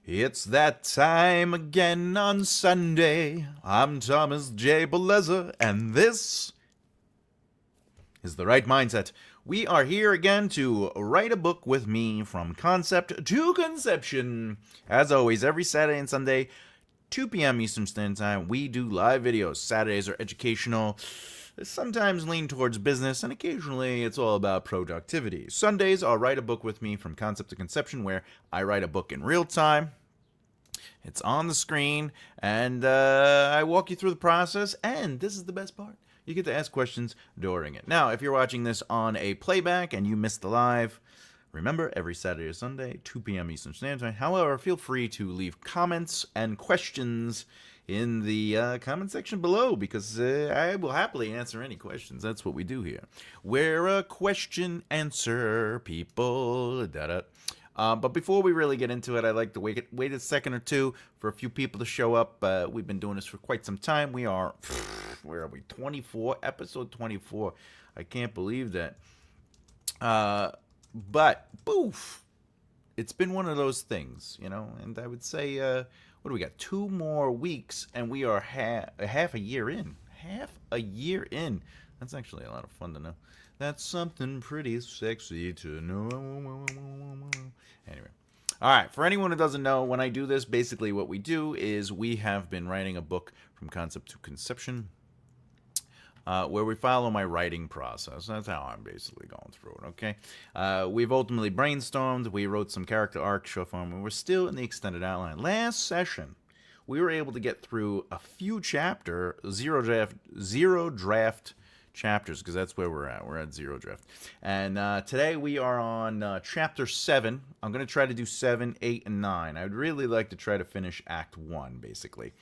It's that time again on Sunday. I'm Thomas J. Bellezza, and this is The Right Mindset. We are here again to write a book with me from concept to conception. As always, every Saturday and Sunday, 2 p.m. Eastern Standard Time, we do live videos. Saturdays are educational, sometimes lean towards business, and occasionally it's all about productivity. Sundays, I'll write a book with me from concept to conception, where I write a book in real time. It's on the screen, and I walk you through the process, and this is the best part. You get to ask questions during it. Now, if you're watching this on a playback and you missed the live, remember, every Saturday or Sunday, 2 p.m. Eastern Standard Time. However, feel free to leave comments and questions in the comment section below, because I will happily answer any questions. That's what we do here. We're a question answer people. But before we really get into it, I'd like to wait a second or two for a few people to show up. We've been doing this for quite some time. We are, where are we, 24? Episode 24. I can't believe that. But, poof, it's been one of those things, you know, and I would say, what do we got, 2 more weeks, and we are half a year in. Half a year in. That's actually a lot of fun to know. That's something pretty sexy to know. Anyway. Alright, for anyone who doesn't know, when I do this, basically what we do is we have been writing a book from concept to conception, where we follow my writing process. That's how I'm basically going through it, okay? We've ultimately brainstormed, we wrote some character arcs, short form, and we're still in the extended outline. Last session, we were able to get through a few zero draft chapters, because that's where we're at. We're at 0 draft. And today we are on chapter 7. I'm going to try to do 7, 8, and 9. I'd really like to try to finish Act 1, basically,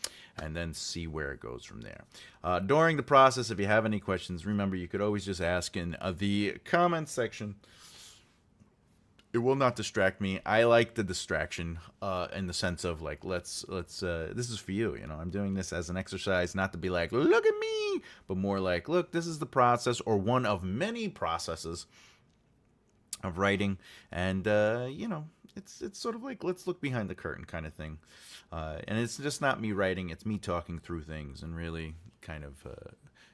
and then see where it goes from there. During the process, if you have any questions, remember, you could always just ask in the comment section. It will not distract me. I like the distraction in the sense of, like, let's this is for you, you know. I'm doing this as an exercise, not to be like, look at me, but more like, look, this is the process, or one of many processes of writing, and you know, it's sort of like, let's look behind the curtain kind of thing. And it's just not me writing, it's me talking through things and really kind of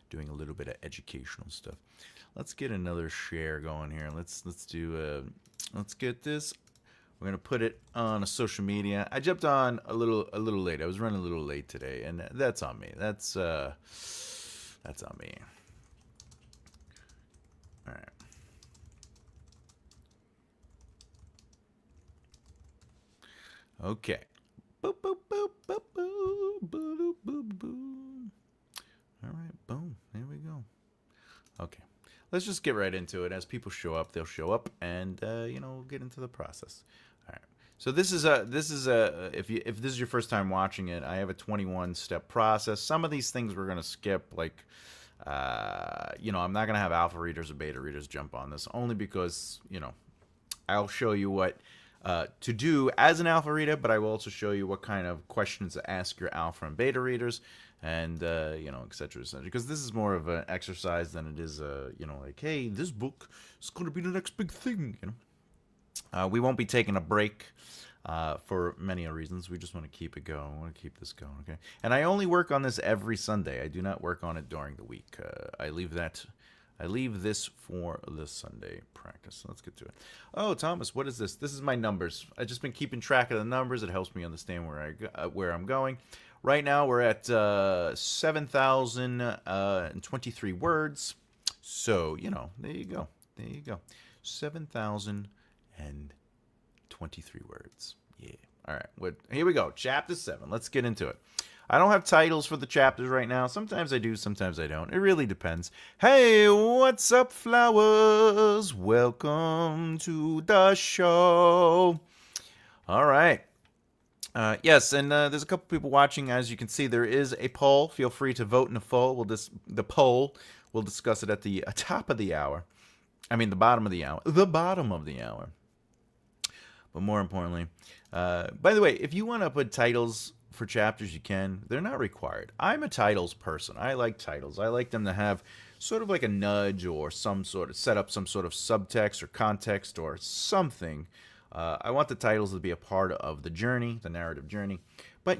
doing a little bit of educational stuff. Let's get another share going here. Let's get this. We're gonna put it on a social media. I jumped on a little late. I was running a little late today, and that's on me. That's on me. All right. Okay. Boop boop boop boop boop boop boop boop. All right. Boom. There we go. Okay. Let's just get right into it. As people show up, they'll show up, and you know, we'll get into the process. All right. So this is if this is your first time watching it, I have a 21-step process. Some of these things we're gonna skip, like you know, I'm not gonna have alpha readers or beta readers jump on this, only because, you know, I'll show you what to do as an alpha reader, but I will also show you what kind of questions to ask your alpha and beta readers, and you know, etc., etc., because this is more of an exercise than it is you know, like, hey, this book is going to be the next big thing, you know. We won't be taking a break for many reasons. We just want to keep it going. I want to keep this going, okay? And I only work on this every Sunday. I do not work on it during the week. I leave this for the Sunday practice. Let's get to it. Oh, Thomas, what is this? This is my numbers. I've just been keeping track of the numbers. It helps me understand where I'm going. Right now, we're at 7,023 words. So, you know, there you go. There you go. 7,023 words. Yeah. All right. Here we go. Chapter 7. Let's get into it. I don't have titles for the chapters right now. Sometimes I do, sometimes I don't. It really depends. Hey, what's up, flowers? Welcome to the show. All right. Yes, and there's a couple people watching. As you can see, there is a poll. Feel free to vote in the poll. The poll. We'll discuss it at the top of the hour. I mean, the bottom of the hour. The bottom of the hour. But more importantly, by the way, if you want to put titles for chapters, you can. They're not required. I'm a titles person. I like titles. I like them to have sort of like a nudge, or some sort of set up some sort of subtext or context or something I want the titles to be a part of the journey, the narrative journey. But,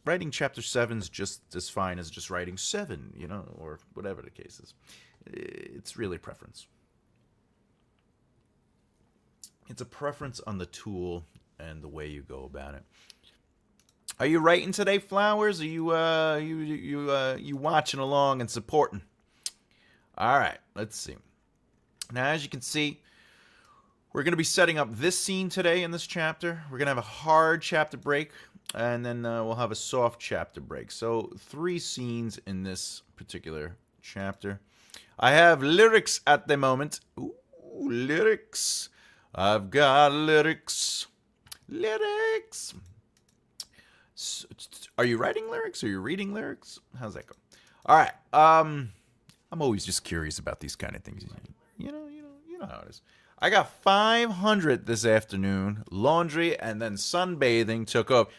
writing chapter 7 is just as fine as just writing 7, or whatever the case is. It's really preference. It's a preference on the tool and the way you go about it. Are you writing today, Flowers? Are you watching along and supporting? All right, let's see. Now, as you can see, we're going to be setting up this scene today in this chapter. We're going to have a hard chapter break, and then we'll have a soft chapter break. So 3 scenes in this particular chapter. I have lyrics at the moment. Ooh, lyrics. I've got lyrics. Lyrics. So, are you writing lyrics? Are you reading lyrics? How's that go? All right. I'm always just curious about these kind of things. You know how it is. I got 500 this afternoon. Laundry and then sunbathing took up.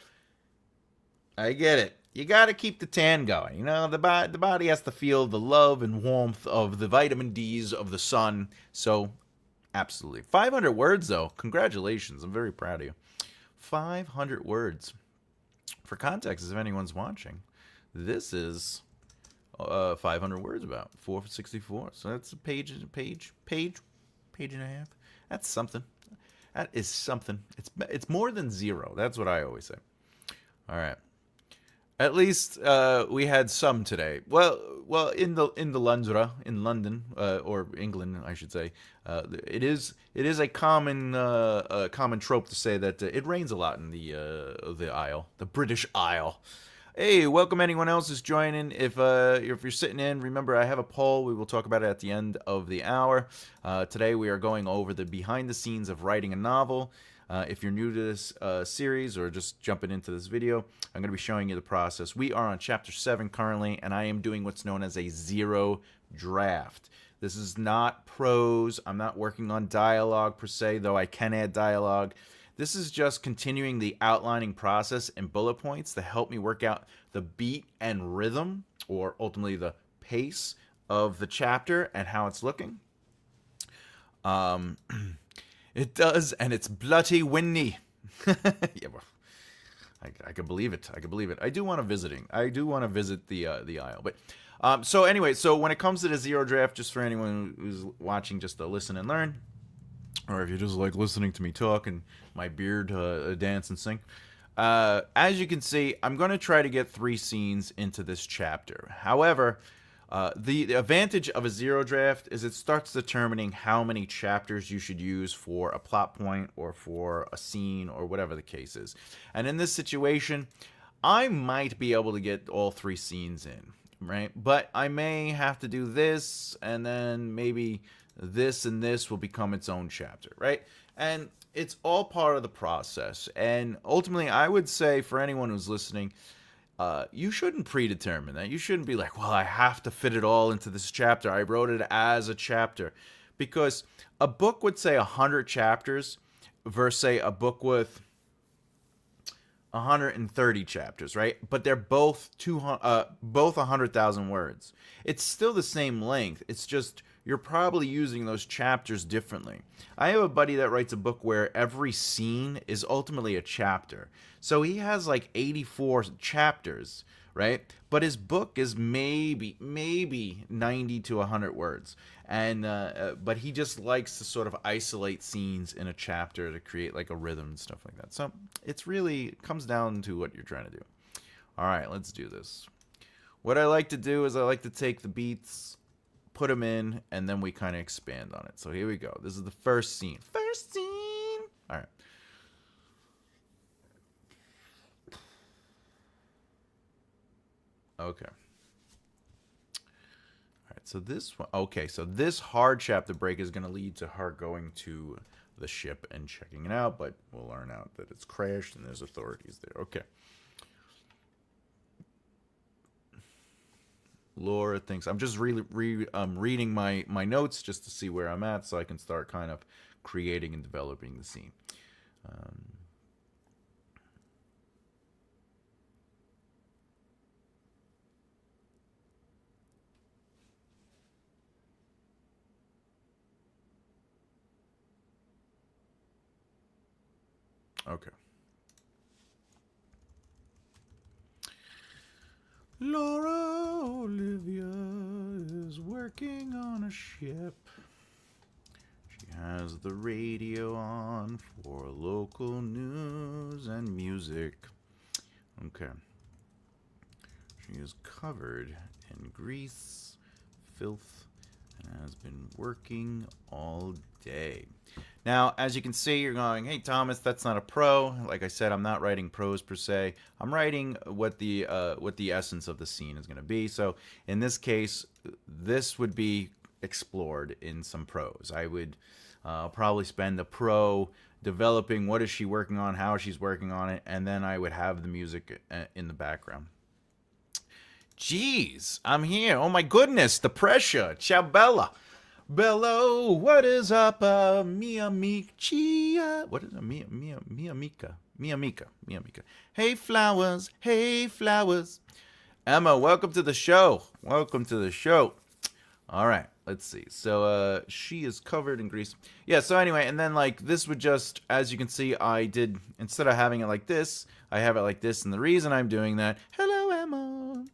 I get it. You got to keep the tan going. The body has to feel the love and warmth of the vitamin D's of the sun. So, absolutely. 500 words, though. Congratulations. I'm very proud of you. 500 words. For context, if anyone's watching, this is 500 words about 464. So that's a page and a half. That's something. That is something. It's more than 0. That's what I always say. All right. At least we had some today. Well, in London, or England, I should say, it is a common trope to say that it rains a lot in the Isle, the British Isle. Hey, welcome anyone else who's joining. If you're sitting in, remember I have a poll. We will talk about it at the end of the hour. Today we are going over the behind the scenes of writing a novel. If you're new to this series or just jumping into this video, I'm going to be showing you the process. We are on chapter 7 currently, and I am doing what's known as a 0 draft. This is not prose. I'm not working on dialogue per se, though I can add dialogue. This is just continuing the outlining process and bullet points to help me work out the beat and rhythm, or ultimately the pace of the chapter and how it's looking. It does, and it's bloody windy. Yeah, well, I can believe it. I can believe it. I do want to visit the Isle. But so anyway, so when it comes to the 0 draft, just for anyone who's watching, just to listen and learn, or if you just like listening to me talk and my beard dance and sing. As you can see, I'm going to try to get 3 scenes into this chapter. However, the advantage of a 0 draft is it starts determining how many chapters you should use for a plot point or for a scene or whatever the case is. And in this situation, I might be able to get all 3 scenes in, right? But I may have to do this, and then maybe this and this will become its own chapter, right? And it's all part of the process. And ultimately, I would say for anyone who's listening, you shouldn't predetermine that. You shouldn't be like, well, I have to fit it all into this chapter. I wrote it as a chapter. Because a book would say 100 chapters versus, say, a book with 130 chapters, right? But they're both 100,000 words. It's still the same length. It's just you're probably using those chapters differently. I have a buddy that writes a book where every scene is ultimately a chapter. So he has like 84 chapters, right? But his book is maybe 90 to 100 words. And but he just likes to sort of isolate scenes in a chapter to create like a rhythm and stuff like that. So it comes down to what you're trying to do. All right, let's do this. What I like to do is I like to take the beats, put them in, and then we kind of expand on it. So here we go. This is the first scene. First scene! All right. Okay. All right, so this one, okay, so this hard chapter break is going to lead to her going to the ship and checking it out, but we'll learn out that it's crashed and there's authorities there. Okay. Laura thinks I'm just reading my notes just to see where I'm at, so I can start kind of creating and developing the scene. Okay. Laura Olivia is working on a ship. She has the radio on for local news and music. Okay. She is covered in grease, filth, and has been working all day. Now, as you can see, you're going, hey, Thomas, that's not a pro. Like I said, I'm not writing prose per se. I'm writing what the essence of the scene is going to be. So in this case, this would be explored in some prose. I would probably spend the pro developing what is she working on, how she's working on it, and then I would have the music in the background. Jeez, I'm here. Oh my goodness, the pressure. Ciao, Bella. Bello, what is up, Mia Mika? What is it? Mia Mika. Hey, flowers. Hey, flowers. Emma, welcome to the show. Welcome to the show. All right, let's see. So, she is covered in grease. Yeah, so anyway, and then, like, this would just, as you can see, I did, instead of having it like this, I have it like this. And the reason I'm doing that, hello, Emma.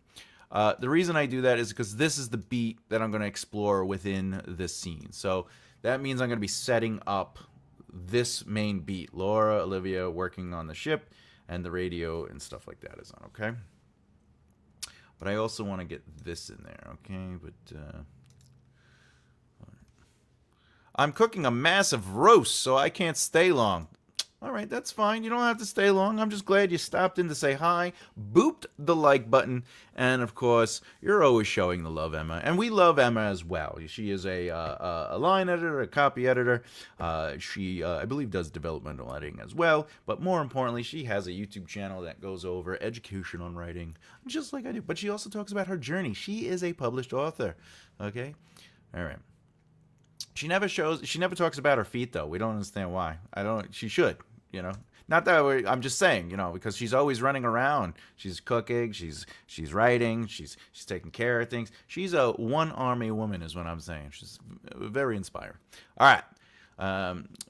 The reason I do that is because this is the beat that I'm going to explore within this scene. So that means I'm going to be setting up this main beat. Laura, Olivia working on the ship, and the radio and stuff like that is on, okay? But I also want to get this in there, okay? But I'm cooking a massive roast, so I can't stay long. All right, that's fine. You don't have to stay long. I'm just glad you stopped in to say hi, booped the like button, and of course, you're always showing the love, Emma. And we love Emma as well. She is a line editor, a copy editor. She, I believe, does developmental editing as well. But more importantly, she has a YouTube channel that goes over education on writing, just like I do. But she also talks about her journey. She is a published author. Okay? All right. She never talks about her feet, though. We don't understand why. She should, you know. Not that I'm just saying, you know, because she's always running around. She's cooking, she's writing, she's taking care of things. She's a one-army woman is what I'm saying. She's very inspiring. All right.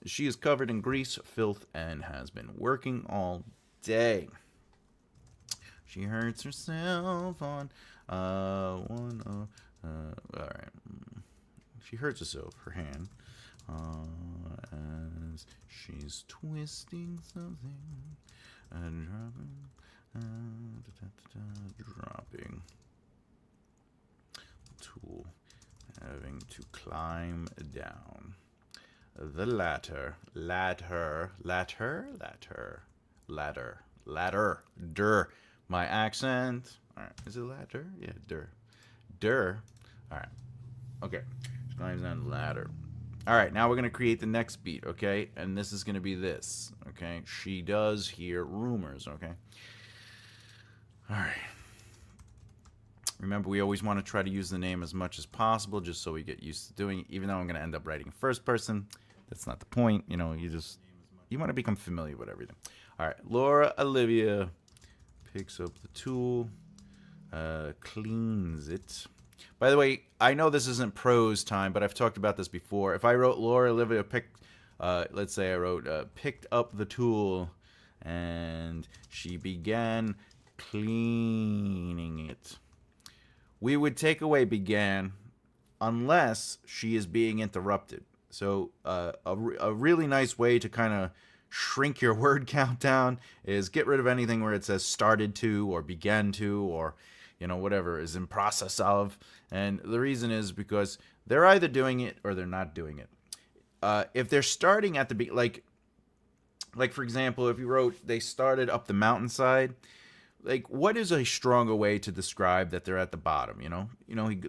She is covered in grease, filth, and has been working all day. She hurts herself on all right. She hurts herself, her hand, as she's twisting something and dropping the tool, having to climb down the ladder, my accent. All right, is it ladder? Yeah, der. All right, okay. Climbs down the ladder. All right, now we're going to create the next beat, okay? And this is going to be this, okay? She does hear rumors, okay? All right. Remember, we always want to try to use the name as much as possible just so we get used to doing it, even though I'm going to end up writing first person. That's not the point. You know, you want to become familiar with everything. All right, Laura Olivia picks up the tool, cleans it. By the way, I know this isn't prose time, but I've talked about this before. If I wrote Laura Olivia let's say I wrote picked up the tool and she began cleaning it. We would take away began unless she is being interrupted. So a really nice way to kind of shrink your word count down is get rid of anything where it says started to or began to or you know, whatever is in process of. And the reason is because they're either doing it or they're not doing it. If they're starting at the like for example, if you wrote they started up the mountainside, like what is a stronger way to describe that they're at the bottom? You know,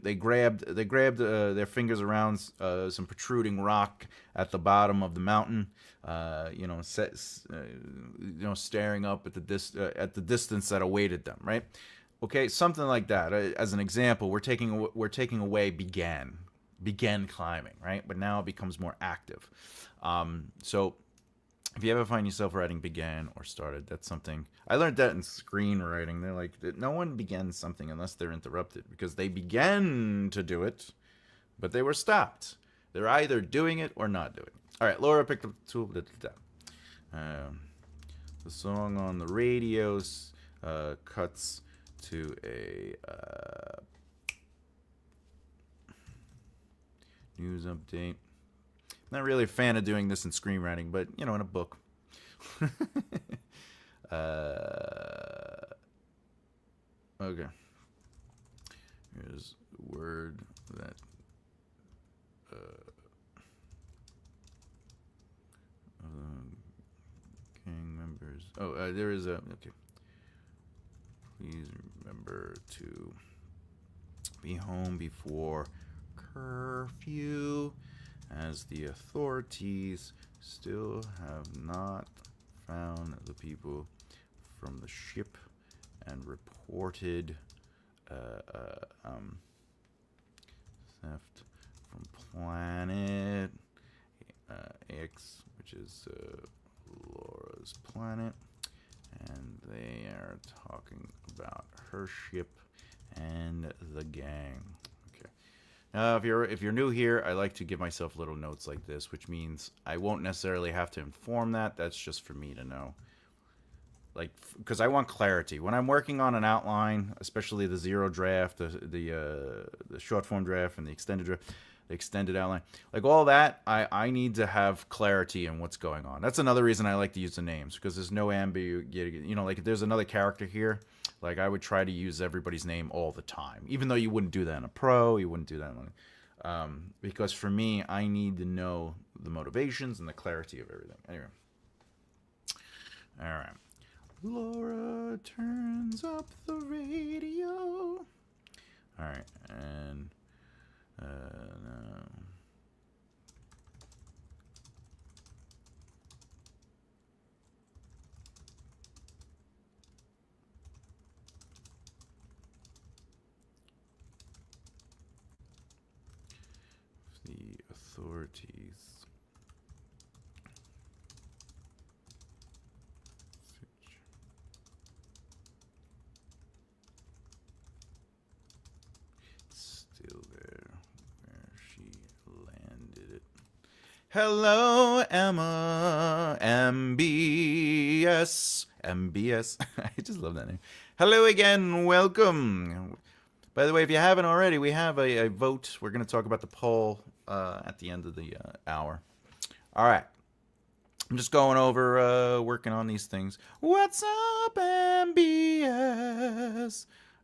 they grabbed their fingers around some protruding rock at the bottom of the mountain. You know, staring up at the distance that awaited them, right? Okay, something like that. As an example, we're taking away began climbing, right? But now it becomes more active. So if you ever find yourself writing began or started, that's something I learned that in screenwriting. They're like, no one begins something unless they're interrupted because they began to do it, but they were stopped. They're either doing it or not doing it. All right, Laura picked up the tool. The song on the radio cuts to a news update. Not really a fan of doing this in screenwriting, but you know, in a book. Okay. Here's a word that gang members. Oh, there is a. Okay. Please remember to be home before curfew, as the authorities still have not found the people from the ship and reported theft from planet X, which is Laura's planet, and they are talking about her ship and the gang. Okay. Now, if you're new here, I like to give myself little notes like this, which means I won't necessarily have to inform that. That's just for me to know. Like, because I want clarity when I'm working on an outline, especially the zero draft, the short form draft, and the extended draft, the extended outline, like all that. I need to have clarity in what's going on. That's another reason I like to use the names, because there's no ambiguity. You know, like if there's another character here, like I would try to use everybody's name all the time, even though you wouldn't do that in a pro, you wouldn't do that in because for me, I need to know the motivations and the clarity of everything. Anyway, all right. Laura turns up the radio. All right, and no. The authorities still there where she landed it. Hello, Emma. MBS. MBS. I just love that name. Hello again. Welcome. By the way, if you haven't already, we have a vote. We're going to talk about the poll at the end of the hour. All right. I'm just going over, working on these things. What's up, MBS?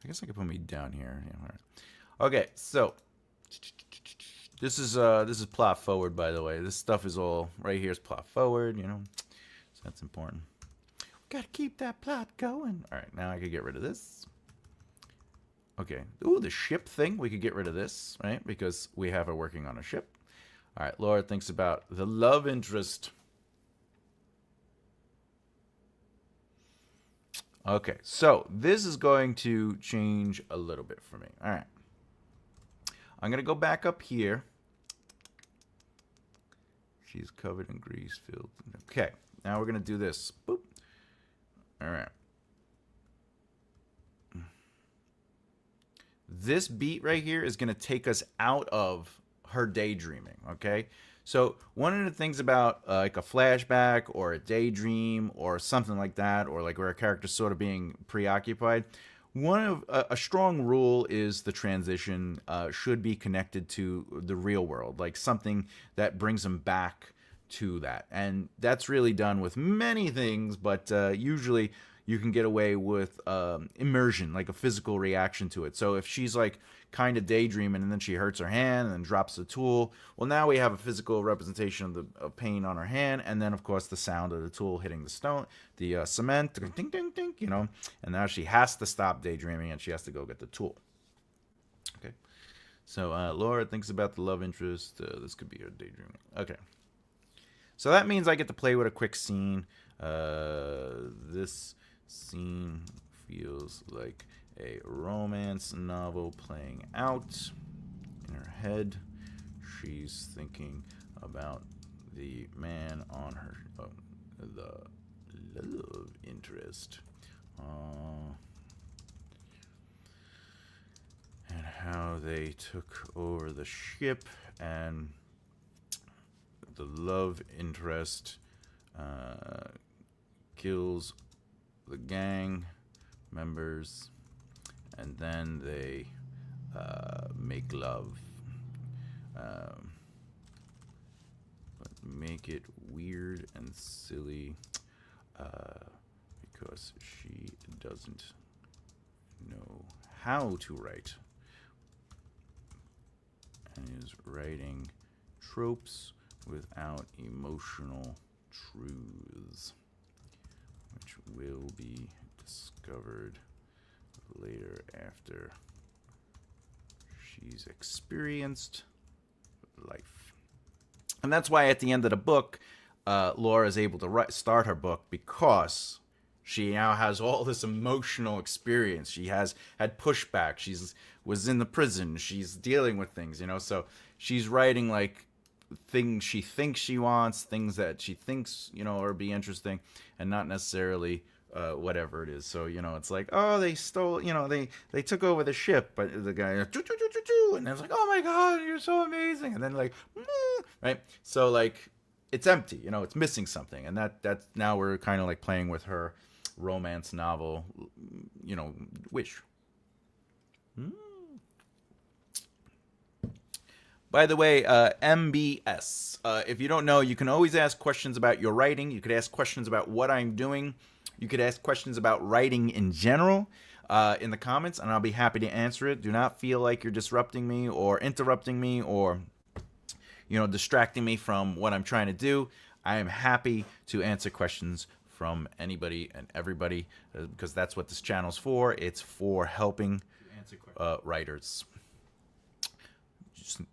I guess I could put me down here. Yeah, all right. Okay, so this is plot forward, by the way. This stuff is all right here is plot forward, you know. So that's important. Gotta keep that plot going. All right, now I could get rid of this. Okay. Ooh, the ship thing. We could get rid of this, right? Because we have her working on a ship. All right, Laura thinks about the love interest. Okay, so this is going to change a little bit for me. All right. I'm going to go back up here. She's covered in grease filled. Okay, now we're going to do this. Boop. All right. This beat right here is going to take us out of her daydreaming, okay? So one of the things about like a flashback or a daydream or something like that, or like where a character's sort of being preoccupied, one of a strong rule is the transition should be connected to the real world, like something that brings them back to that. And that's really done with many things, but usually you can get away with immersion, like a physical reaction to it. So if she's like kind of daydreaming and then she hurts her hand and then drops the tool, well, now we have a physical representation of the pain on her hand, and then of course the sound of the tool hitting the stone, the cement, ding, ding, ding, you know. And now she has to stop daydreaming and she has to go get the tool. Okay. So Laura thinks about the love interest. This could be her daydreaming. Okay. So that means I get to play with a quick scene. This scene feels like a romance novel playing out in her head. She's thinking about the man on her, the love interest, and how they took over the ship, and the love interest kills the gang members, and then they make love. But make it weird and silly because she doesn't know how to write and is writing tropes without emotional truths, which will be discovered later after she's experienced life. And that's why at the end of the book, Laura is able to start her book, because she now has all this emotional experience. She has had pushback. Was in the prison. She's dealing with things, you know. So she's writing like things she thinks she wants, things that she thinks, you know, are be interesting, and not necessarily whatever it is. So, you know, it's like, oh, they stole, you know, they took over the ship, but the guy, and it's like, oh my God, you're so amazing, and then like, right? So like, it's empty, you know, it's missing something, and that's now we're kind of like playing with her romance novel, you know, wish. By the way, MBS. If you don't know, you can always ask questions about your writing. You could ask questions about what I'm doing. You could ask questions about writing in general in the comments, and I'll be happy to answer it. Do not feel like you're disrupting me or interrupting me or, you know, distracting me from what I'm trying to do. I am happy to answer questions from anybody and everybody, because that's what this channel's for. It's for helping writers.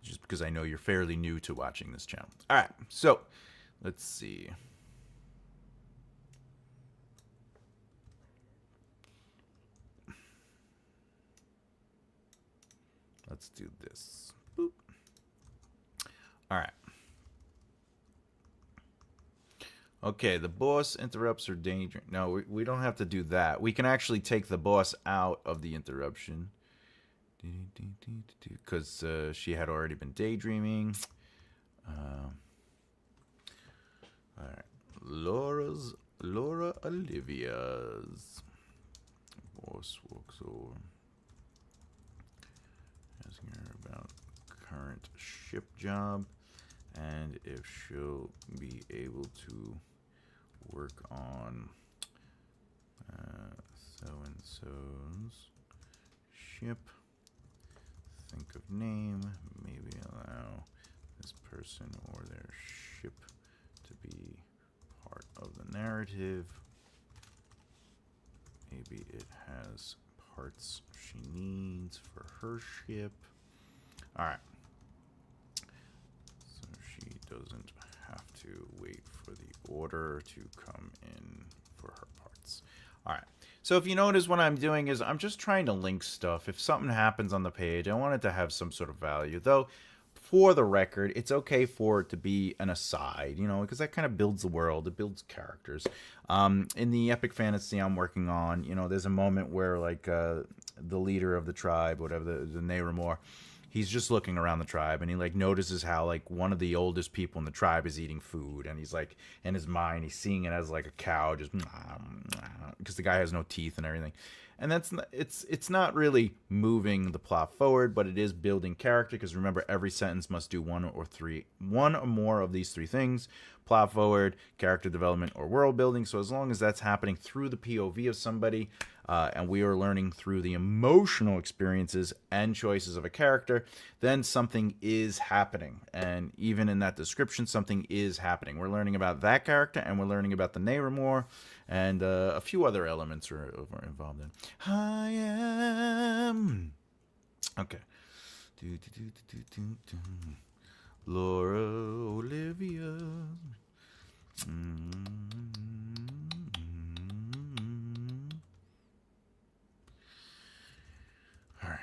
Just because I know you're fairly new to watching this channel. All right, so let's see. Let's do this. Boop. All right. Okay, the boss interrupts her danger. No, we don't have to do that. We can actually take the boss out of the interruption, because she had already been daydreaming. All right, Laura Olivia's boss walks over, asking her about current ship job and if she'll be able to work on so-and-so's ship. Think of name, maybe allow this person or their ship to be part of the narrative. Maybe it has parts she needs for her ship. All right. So she doesn't have to wait for the order to come in for her parts. All right. So if you notice, what I'm doing is I'm just trying to link stuff. If something happens on the page, I want it to have some sort of value. Though, for the record, it's okay for it to be an aside, you know, because that kind of builds the world. It builds characters. In the epic fantasy I'm working on, you know, there's a moment where, like, the leader of the tribe, whatever, the Nehramor, he's just looking around the tribe, and he like notices how like one of the oldest people in the tribe is eating food, and he's like, in his mind, he's seeing it as like a cow, just because the guy has no teeth and everything. And that's not, it's not really moving the plot forward, but it is building character, because remember, every sentence must do one or more of these three things: plot forward, character development, or world building. So as long as that's happening through the POV of somebody, and we are learning through the emotional experiences and choices of a character, then something is happening. And even in that description, something is happening. We're learning about that character, and we're learning about the Nehramor, and a few other elements are involved in. I am. Okay. Laura Olivia. All right.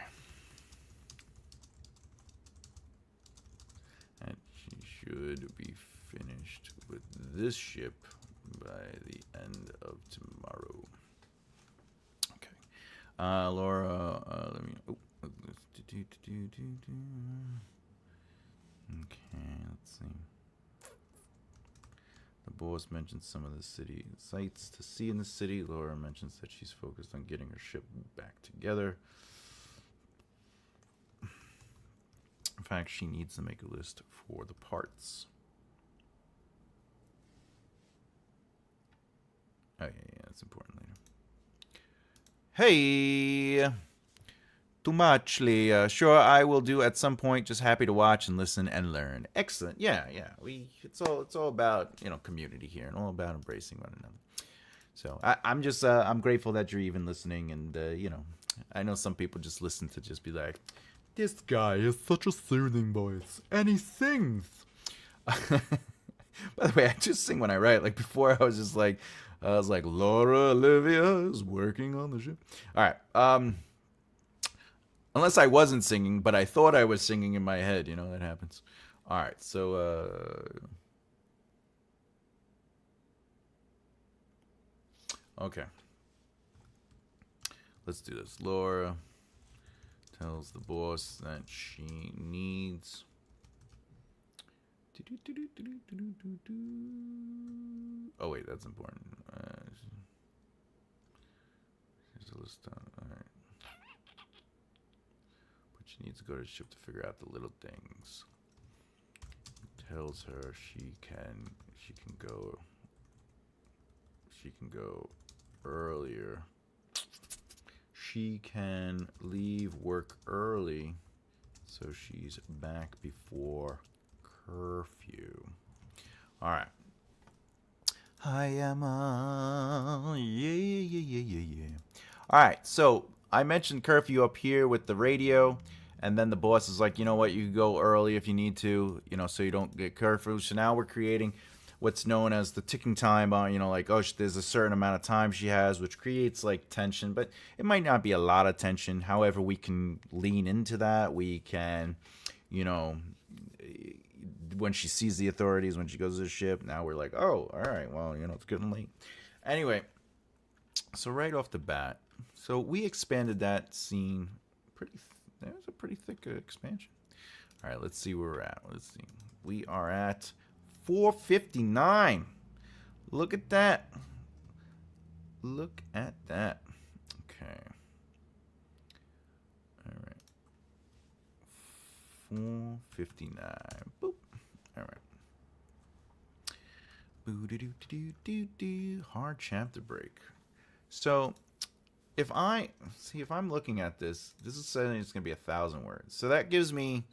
And she should be finished with this ship by the end of tomorrow. Okay. Laura, let me. Oh. Okay, let's see. The boss mentions some of the city sights to see in the city. Laura mentions that she's focused on getting her ship back together. In fact, she needs to make a list for the parts. Oh, yeah, that's important later. Hey! Too much, Lee. Sure, I will do at some point. Just happy to watch and listen and learn. Excellent. Yeah. It's all about community here and all about embracing one another. So I'm grateful that you're even listening, and I know some people just listen to just be like, this guy has such a soothing voice, and he sings. By the way, I just sing when I write. Like before, I was like, Laura Olivia is working on the ship. All right. Unless I wasn't singing, but I thought I was singing in my head. That happens. All right, so... okay. Let's do this. Laura tells the boss that she needs... Oh, wait, that's important. Here's a list on... All right. She needs to go to the ship to figure out the little things. Tells her she can go earlier. She can leave work early so she's back before curfew. All right. Hi, Emma. Yeah. All right, so I mentioned curfew up here with the radio. And then the boss is like, you know what, you can go early if you need to, so you don't get curfew. So now we're creating what's known as the ticking time on, like, oh, there's a certain amount of time she has, which creates, like, tension. But it might not be a lot of tension. However, we can lean into that. We can, when she sees the authorities, when she goes to the ship, now we're like, oh, all right, well, it's getting late. Anyway, so right off the bat, so we expanded that scene There's a pretty thick expansion. All right, let's see where we're at. Let's see. We are at 459. Look at that. Look at that. Okay. All right. 459. Boop. All right. Boo-doo-doo-doo-doo-doo. Hard chapter break. So... If I'm looking at this is saying it's going to be 1,000 words. So that gives me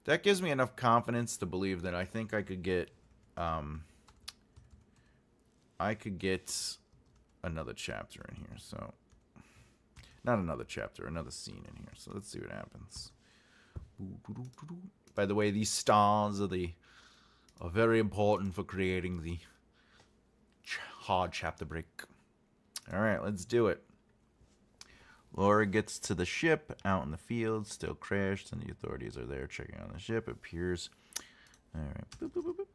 enough confidence to believe that I think I could get another chapter in here. So not another chapter, another scene in here. So let's see what happens. By the way, these stars are very important for creating the hard chapter break. All right, let's do it. Laura gets to the ship out in the field, still crashed, and the authorities are there checking on the ship. It appears. All right. Boop, boop, boop, boop.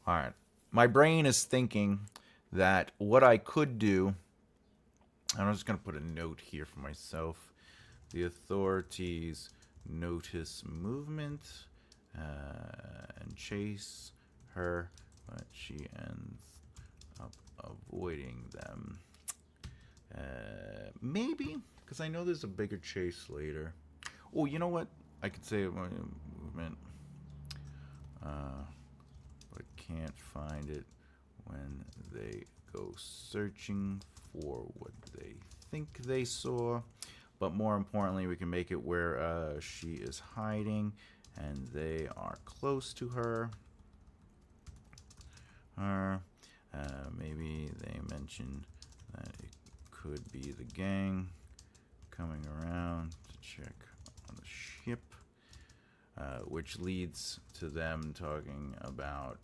All right. My brain is thinking that what I could do, and I'm just going to put a note here for myself. The authorities notice movement and chase her, but she ends up avoiding them. Maybe, because I know there's a bigger chase later. Oh, you know what? I could say movement, but can't find it when they go searching for what they think they saw. But more importantly, we can make it where she is hiding and they are close to her. Maybe they mention that it could be the gang coming around to check on the ship, which leads to them talking about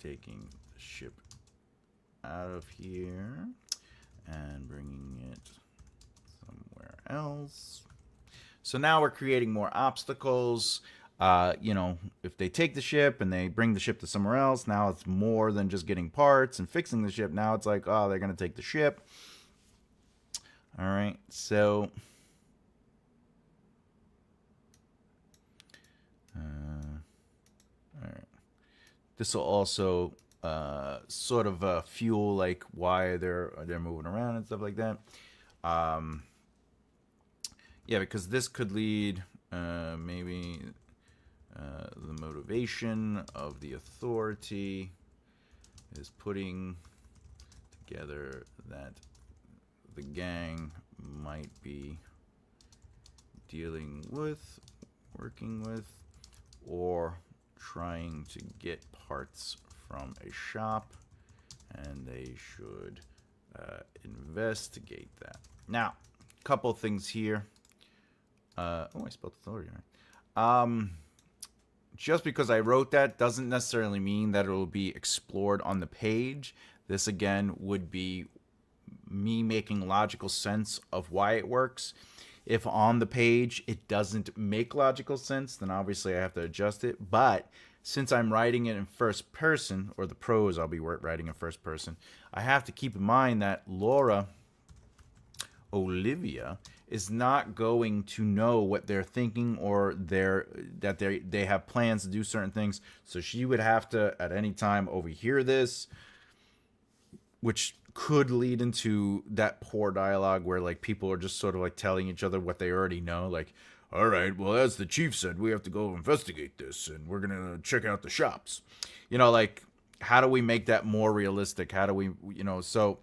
taking the ship out of here and bringing it somewhere else. So now we're creating more obstacles. You know, if they take the ship and they bring the ship to somewhere else, now it's more than just getting parts and fixing the ship. Now it's like, oh, they're going to take the ship. All right, so all right. This will also sort of fuel like why they're moving around and stuff like that. Yeah, because this could lead maybe the motivation of the authority is putting together that the gang might be dealing with, working with, or trying to get parts from a shop, and they should investigate that. Now, a couple things here. Oh, I spelled authority right. Just because I wrote that doesn't necessarily mean that it will be explored on the page. This, again, would be me making logical sense of why it works. If on the page it doesn't make logical sense, then obviously I have to adjust it. But since I'm writing it in first person, or the prose I'll be writing in first person, I have to keep in mind that Olivia is not going to know what they're thinking, or that they have plans to do certain things. So she would have to at any time overhear this, which could lead into that poor dialogue where like people are just sort of like telling each other what they already know, like, all right, well, as the chief said, we have to go investigate this and we're gonna check out the shops. Like, how do we make that more realistic? How do we, so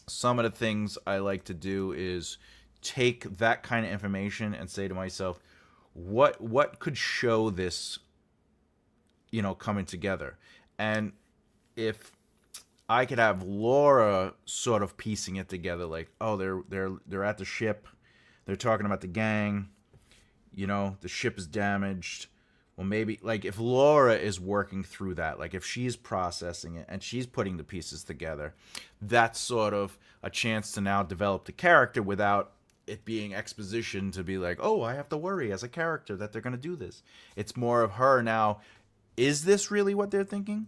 some of the things I like to do is take that kind of information and say to myself, what could show this, coming together? And if I could have Laura sort of piecing it together, like, oh, they're at the ship, they're talking about the gang, the ship is damaged. Well, maybe, like, if Laura is working through that, like, if she's processing it and she's putting the pieces together, that's sort of a chance to now develop the character without it being exposition to be like, oh, I have to worry as a character that they're going to do this. It's more of her now, is this really what they're thinking?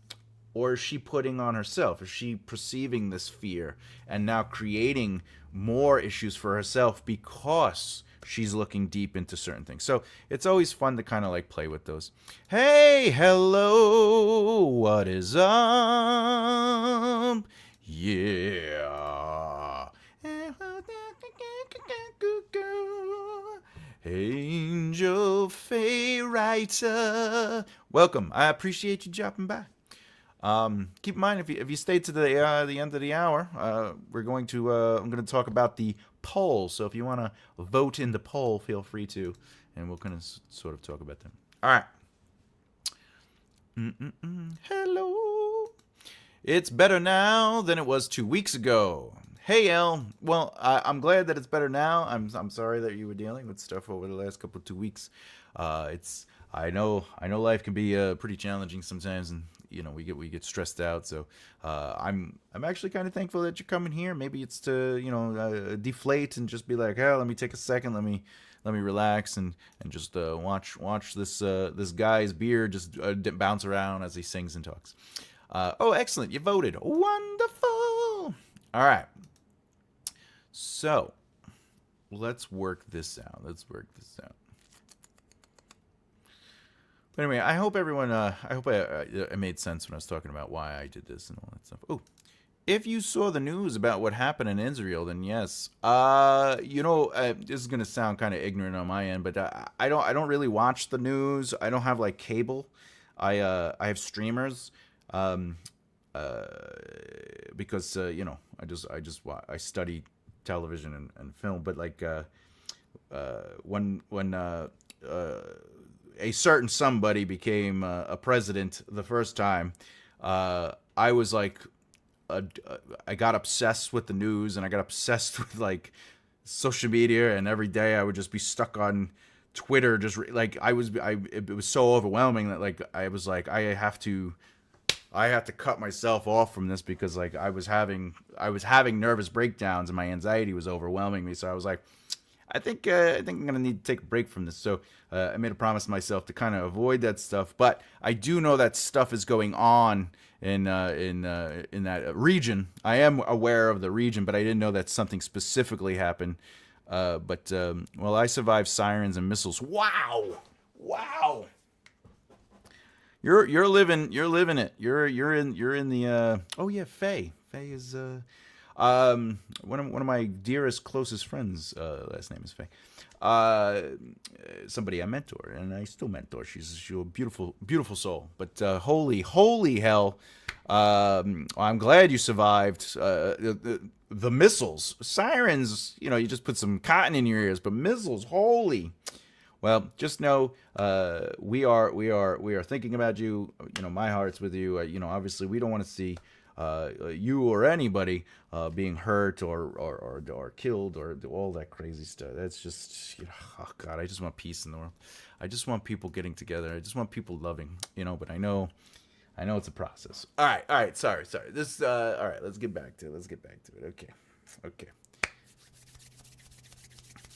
Or is she putting on herself? Is she perceiving this fear and now creating more issues for herself because she's looking deep into certain things? So it's always fun to kind of like play with those. Hey, hello, what is up? Yeah. Angel Faye Writer. Welcome. I appreciate you dropping by. Keep in mind, if you stay to the end of the hour, I'm going to talk about the poll. So if you want to vote in the poll, feel free to, and we'll kind of sort of talk about them. All right. Hello. It's better now than it was 2 weeks ago. Hey, El. Well, I'm glad that it's better now. I'm sorry that you were dealing with stuff over the last couple of 2 weeks. I know life can be pretty challenging sometimes, and we get stressed out. So I'm actually kind of thankful that you're coming here. Maybe it's to deflate and just be like, hey, let me take a second, let me relax and just watch this guy's beard just bounce around as he sings and talks. Oh, excellent! You voted. Wonderful. All right. So let's work this out. But anyway, I hope everyone, it made sense when I was talking about why I did this and all that stuff. Oh, if you saw the news about what happened in Israel, then yes. This is gonna sound kind of ignorant on my end, but I don't really watch the news. I don't have like cable. I have streamers, because I study television and film. But like when a certain somebody became a president the first time, I was like, I got obsessed with the news, and I got obsessed with like social media, and every day I would just be stuck on Twitter, just like it was so overwhelming that like I was like, I have to cut myself off from this, because like I was having nervous breakdowns and my anxiety was overwhelming me. So I was like, I think I'm gonna need to take a break from this. So I made a promise to myself to kind of avoid that stuff. But I do know that stuff is going on in that region. I am aware of the region, but I didn't know that something specifically happened. Well, I survived sirens and missiles. Wow, wow. You're living it. You're in the oh yeah, Faye. Faye is one of my dearest closest friends. Last name is Faye. Somebody I mentor and I still mentor. She's a beautiful soul. But holy hell. I'm glad you survived the missiles. Sirens, you just put some cotton in your ears, but missiles, holy. Well, just know we are thinking about you. My heart's with you. Obviously we don't want to see you or anybody being hurt or killed or all that crazy stuff. That's just oh God, I just want peace in the world. I just want people getting together. I just want people loving. But I know it's a process. All right. Sorry. This all right. Let's get back to it. Okay.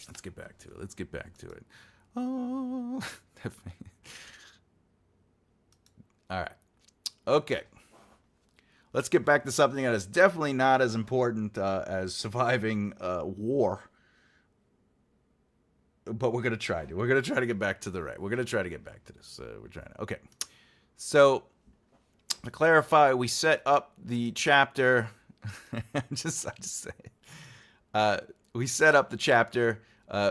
Let's get back to it. Oh, all right. Okay. Let's get back to something that is definitely not as important as surviving war. But we're gonna try to. We're gonna try to get back to the right. We're gonna try to get back to this. We're trying to. Okay. So to clarify, we set up the chapter. I just say it. We set up the chapter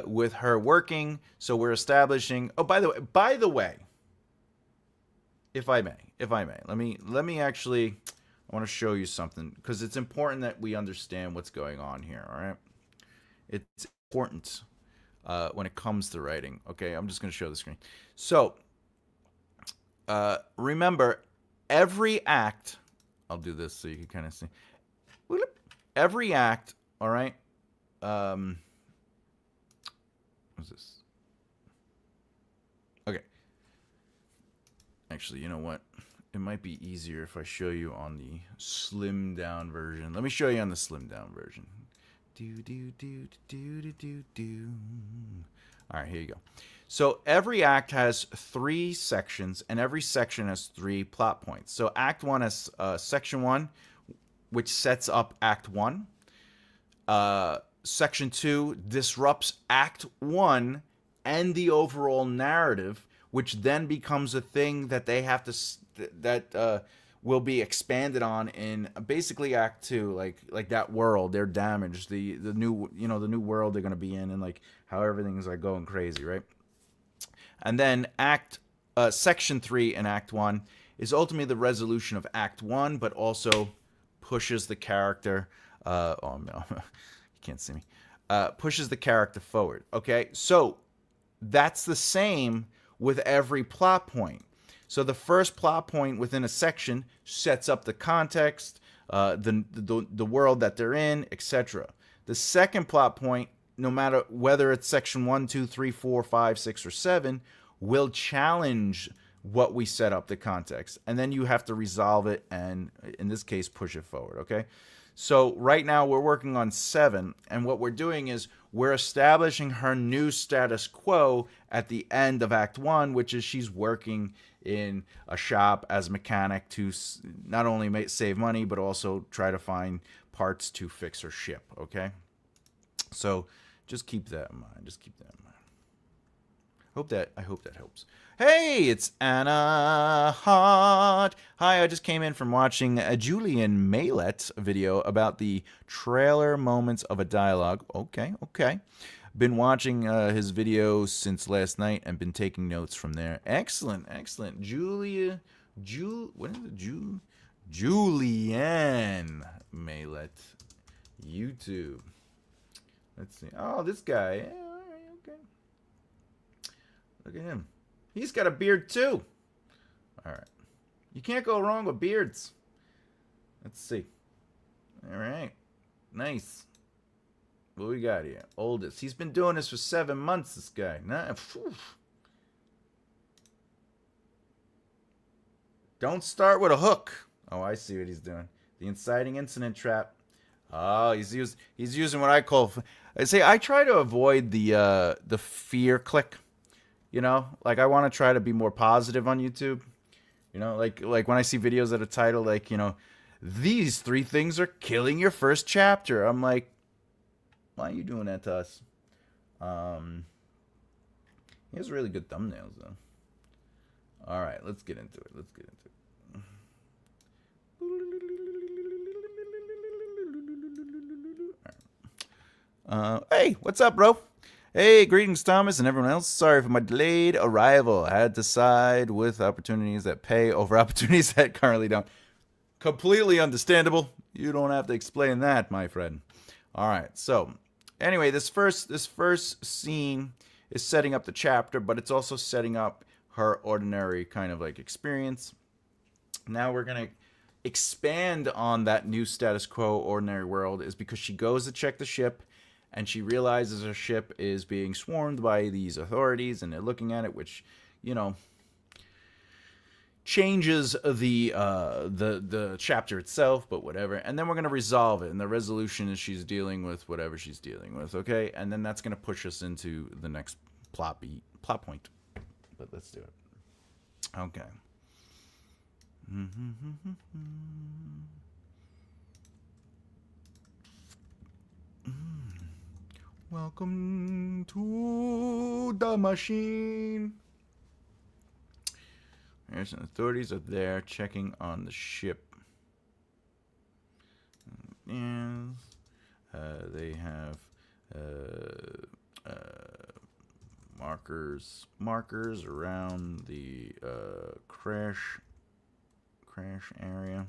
with her working. So we're establishing. Oh, by the way, if I may, let me actually. I want to show you something because it's important that we understand what's going on here. All right, it's important when it comes to writing. Okay, I'm just going to show the screen. So remember, every act. I'll do this so you can kind of see. Every act. All right. What's this? Okay. Actually, you know what? It might be easier if I show you on the slimmed down version. Let me show you on the slimmed down version. All right, here you go. So every act has 3 sections, and every section has 3 plot points. So Act 1 has Section 1, which sets up Act 1. Section 2 disrupts Act 1 and the overall narrative, which then becomes a thing that they have to will be expanded on in basically Act 2, like that world they're damaged, the new the new world they're gonna be in, and like how everything's like going crazy, right? And then Section 3 in Act 1 is ultimately the resolution of Act 1, but also pushes the character. Oh no, you can't see me. Pushes the character forward. Okay, so that's the same with every plot point. So the first plot point within a section sets up the context, the world that they're in, etc. The second plot point, no matter whether it's section 1, 2, 3, 4, 5, 6, or 7, will challenge what we set up the context. And then you have to resolve it and, in this case, push it forward, okay? So right now we're working on 7, and what we're doing is we're establishing her new status quo at the end of Act 1, which is she's working in a shop as a mechanic to not only save money, but also try to find parts to fix her ship, okay? So just keep that in mind. I hope that helps. Hey, it's Anna Hart. Hi, I just came in from watching a Julian Maylet's video about the trailer moments of a dialogue. Okay. Been watching his videos since last night and been taking notes from there. Excellent. Julian Maylet, YouTube. Let's see. Oh, this guy. Yeah, all right, okay. Look at him. He's got a beard too. All right. You can't go wrong with beards. Let's see. All right. Nice. What we got here? Oldest. He's been doing this for 7 months, this guy. Don't start with a hook. Oh, I see what he's doing. The inciting incident trap. Oh, he's using what I call I say I try to avoid the fear click. You know, like I want to try to be more positive on YouTube. You know, like when I see videos that are titled like, you know, these 3 things are killing your first chapter. I'm like, why are you doing that to us? He has really good thumbnails though. All right, let's get into it. Let's get into it. Hey, what's up, bro? Hey, greetings, Thomas, and everyone else. Sorry for my delayed arrival. I had to side with opportunities that pay over opportunities that currently don't. Completely understandable. You don't have to explain that, my friend. All right. So, anyway, this first scene is setting up the chapter, but it's also setting up her ordinary kind of like experience. Now we're gonna expand on that new status quo ordinary world is because she goes to check the ship and she realizes her ship is being swarmed by these authorities and they're looking at it, which, you know, changes the chapter itself, but whatever. And then we're going to resolve it, and the resolution is she's dealing with whatever she's dealing with, okay? And then that's going to push us into the next plot point. But let's do it. Okay. Welcome to the machine. There's some authorities are there checking on the ship. Yes. They have markers around the crash area.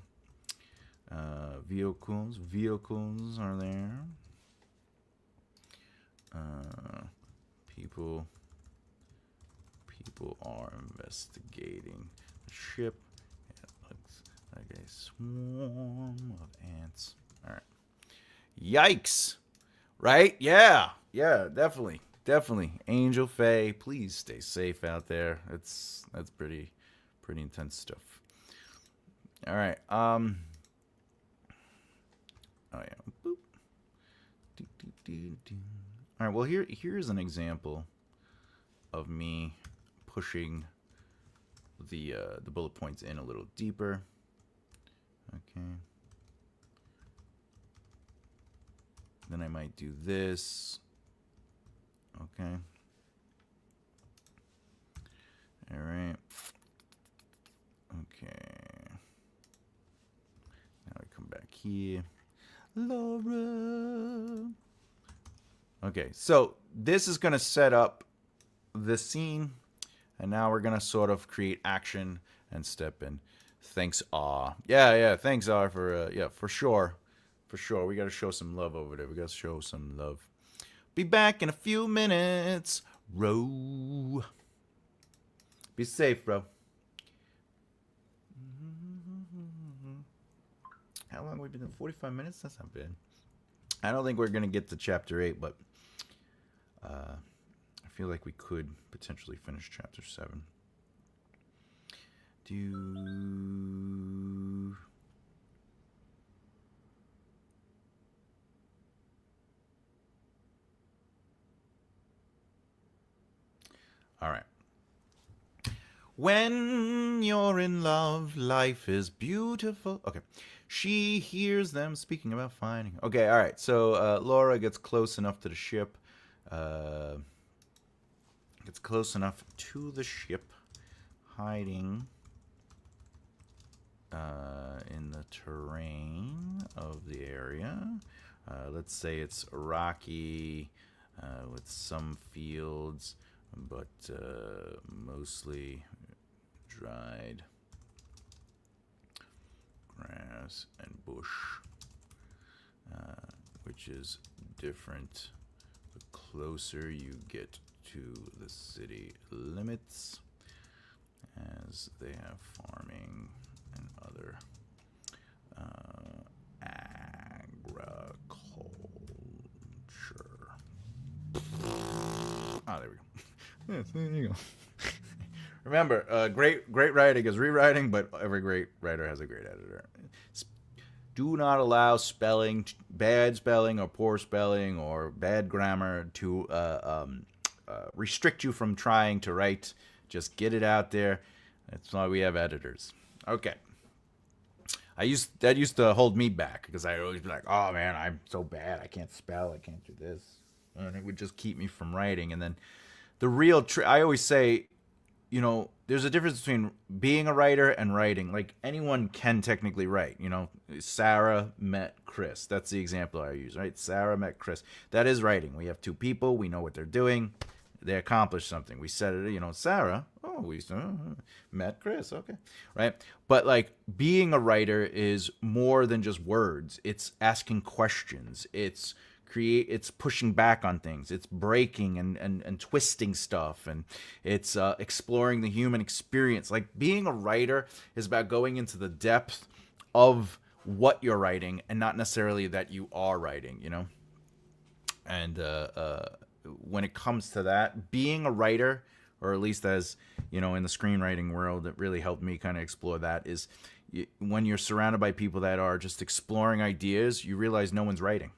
Vehicles are there. People are investigating the ship. It looks like a swarm of ants. All right. Yikes! Right? Yeah, definitely. Angel Faye, please stay safe out there. That's pretty intense stuff. All right. Oh yeah. Boop. All right. Well, here's an example of me pushing the bullet points in a little deeper. Okay. Then I might do this. Okay. All right. Okay. Now I come back here. Laura. Okay, so this is going to set up the scene, and now we're going to sort of create action and step in. Thanks, Aw. Yeah, thanks, Aw, for, yeah, for sure. For sure, we got to show some love over there. We got to show some love. Be back in a few minutes. Row. Be safe, bro. How long have we been doing? 45 minutes? That's not bad. I don't think we're going to get to chapter 8, but I feel like we could potentially finish chapter 7. All right. When you're in love, life is beautiful. Okay. She hears them speaking about finding. Okay, all right. So Laura gets close enough to the ship. Hiding in the terrain of the area. Let's say it's rocky with some fields, but mostly dried grass and bush, which is different the closer you get to the city limits, as they have farming and other agriculture. Ah, there we go. Yes, there you go. Remember, great writing is rewriting, but every great writer has a great editor. Do not allow bad spelling or poor spelling or bad grammar to restrict you from trying to write. Just get it out there. That's why we have editors. Okay. That used to hold me back because I'd always be like, oh man, I'm so bad. I can't spell. I can't do this. And it would just keep me from writing. And then the real I always say, there's a difference between being a writer and writing. Like, anyone can technically write. Sarah met Chris. That's the example I use, right? Sarah met Chris. That is writing. We have two people. We know what they're doing. They accomplished something. We said it, Sarah. Oh, we met Chris. Okay. Right. But like, being a writer is more than just words. It's asking questions. It's pushing back on things. It's breaking and twisting stuff, and it's exploring the human experience. Like, being a writer is about going into the depth of what you're writing and not necessarily that you are writing, And when it comes to that, being a writer, or at least as, in the screenwriting world, it really helped me kind of explore that, is when you're surrounded by people that are just exploring ideas, you realize no one's writing.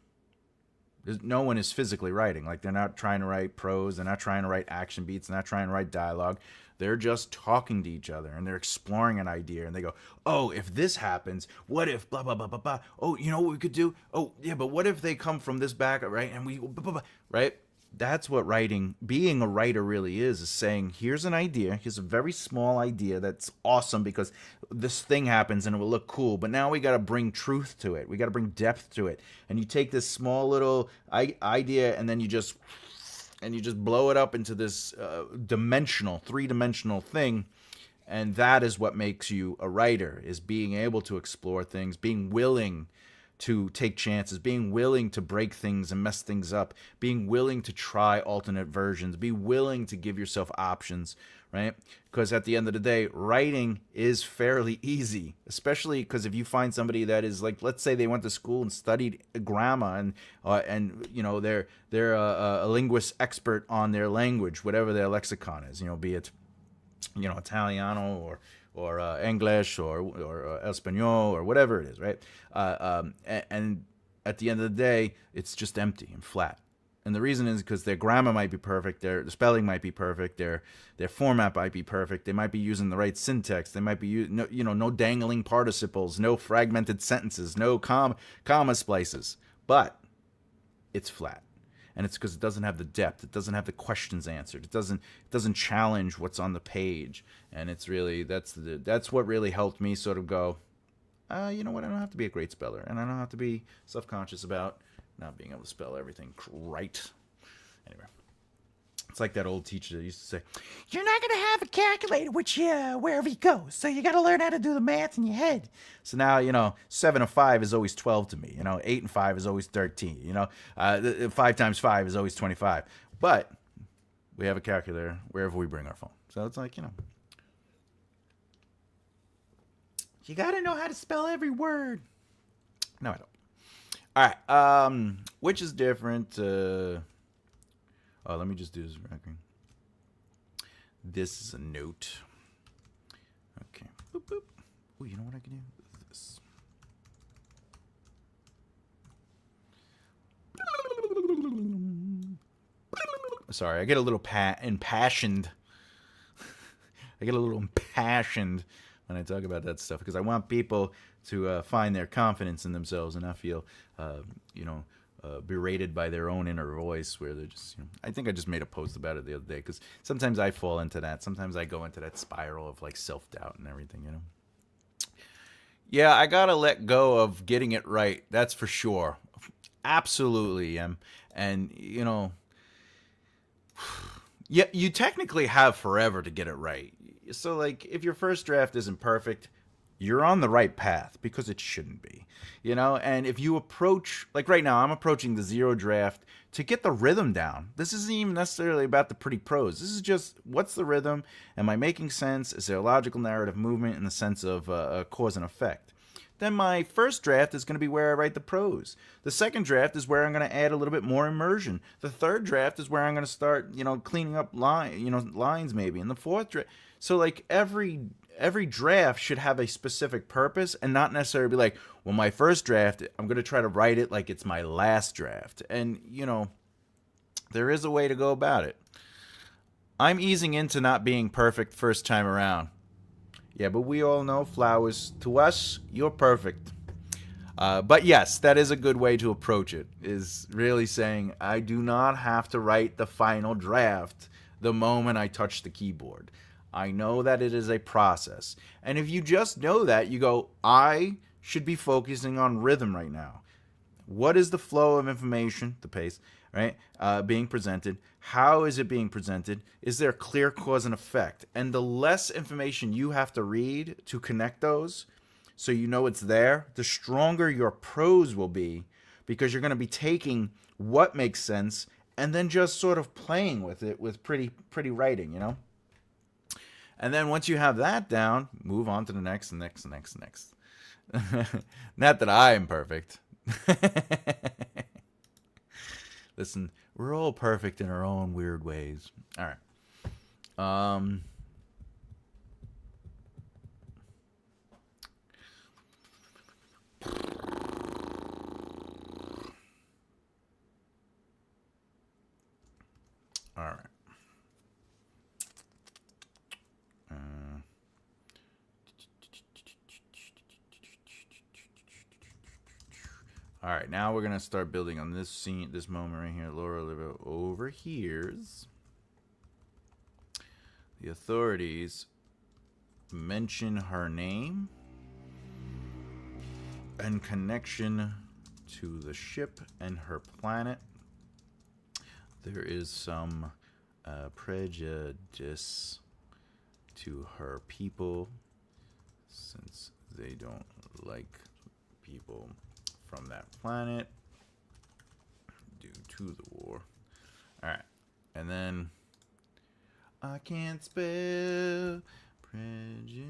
No one is physically writing. Like, they're not trying to write prose. They're not trying to write action beats. They're not trying to write dialogue. They're just talking to each other, and they're exploring an idea, and they go, oh, if this happens, what if blah, blah, blah, blah, blah. Oh, you know what we could do? Oh, yeah, but what if they come from this back, right? And we, blah, blah, blah, right? That's what being a writer really is saying, here's an idea. Here's a very small idea that's awesome because this thing happens and it will look cool. But now we got to bring truth to it. We got to bring depth to it. And you take this small little idea and then you just blow it up into this three-dimensional thing. And that is what makes you a writer, is being able to explore things, being willing to take chances, being willing to break things and mess things up, being willing to try alternate versions, be willing to give yourself options, right? Because at the end of the day, writing is fairly easy, especially because if you find somebody that is like, let's say they went to school and studied grammar and they're a linguist expert on their language, whatever their lexicon is, be it Italiano or English or Espanol or whatever it is, right? And at the end of the day, it's just empty and flat. And the reason is because their grammar might be perfect, their spelling might be perfect, their format might be perfect, they might be using the right syntax, they might be no dangling participles, no fragmented sentences, no comma splices, but it's flat. And it's because it doesn't have the depth. It doesn't have the questions answered. It doesn't challenge what's on the page. And it's really that's what really helped me sort of go, you know what? I don't have to be a great speller, and I don't have to be self-conscious about not being able to spell everything right. Anyway, it's like that old teacher that used to say, "You're not gonna have a calculator with you wherever you go, so you got to learn how to do the math in your head." So now 7 and 5 is always 12 to me. 8 and 5 is always 13. 5 times 5 is always 25. But we have a calculator wherever we bring our phone. So it's like you got to know how to spell every word. No, I don't. All right. Which is different? Let me just do this record. This is a note. Okay. Boop, boop. Oh, you know what I can do? This. Sorry, I get a little impassioned. I get a little impassioned when I talk about that stuff because I want people to find their confidence in themselves and not feel, berated by their own inner voice where they're just, I think I just made a post about it the other day because sometimes I fall into that. Sometimes I go into that spiral of like self-doubt and everything, Yeah, I got to let go of getting it right. That's for sure. Absolutely. And yeah, you technically have forever to get it right. So like if your first draft isn't perfect, you're on the right path because it shouldn't be, and if you approach, like right now, I'm approaching the 0 draft to get the rhythm down. This isn't even necessarily about the pretty prose. This is just, what's the rhythm? Am I making sense? Is there a logical narrative movement in the sense of cause and effect? Then my first draft is going to be where I write the prose. The second draft is where I'm going to add a little bit more immersion. The third draft is where I'm going to start, cleaning up lines maybe. And the fourth draft, so like every every draft should have a specific purpose and not necessarily be like, well, my first draft, I'm going to try to write it like it's my last draft. And, you know, there is a way to go about it. I'm easing into not being perfect first time around. Yeah, but we all know, Flowers, to us, you're perfect. But yes, that is a good way to approach it, is really saying, I do not have to write the final draft the moment I touch the keyboard. I know that it is a process. And if you just know that, you go, I should be focusing on rhythm right now. What is the flow of information, the pace, right, being presented? How is it being presented? Is there a clear cause and effect? And the less information you have to read to connect those, so you know it's there, the stronger your prose will be, because you're going to be taking what makes sense and then just sort of playing with it with pretty writing, you know? And then once you have that down, move on to the next. Not that I am perfect. Listen, we're all perfect in our own weird ways. All right. All right. All right, now we're gonna start building on this scene, this moment right here. Laura Olivia overhears the authorities mention her name and connection to the ship and her planet. There is some prejudice to her people, since they don't like people from that planet due to the war. All right, and then I can't spell prejudice.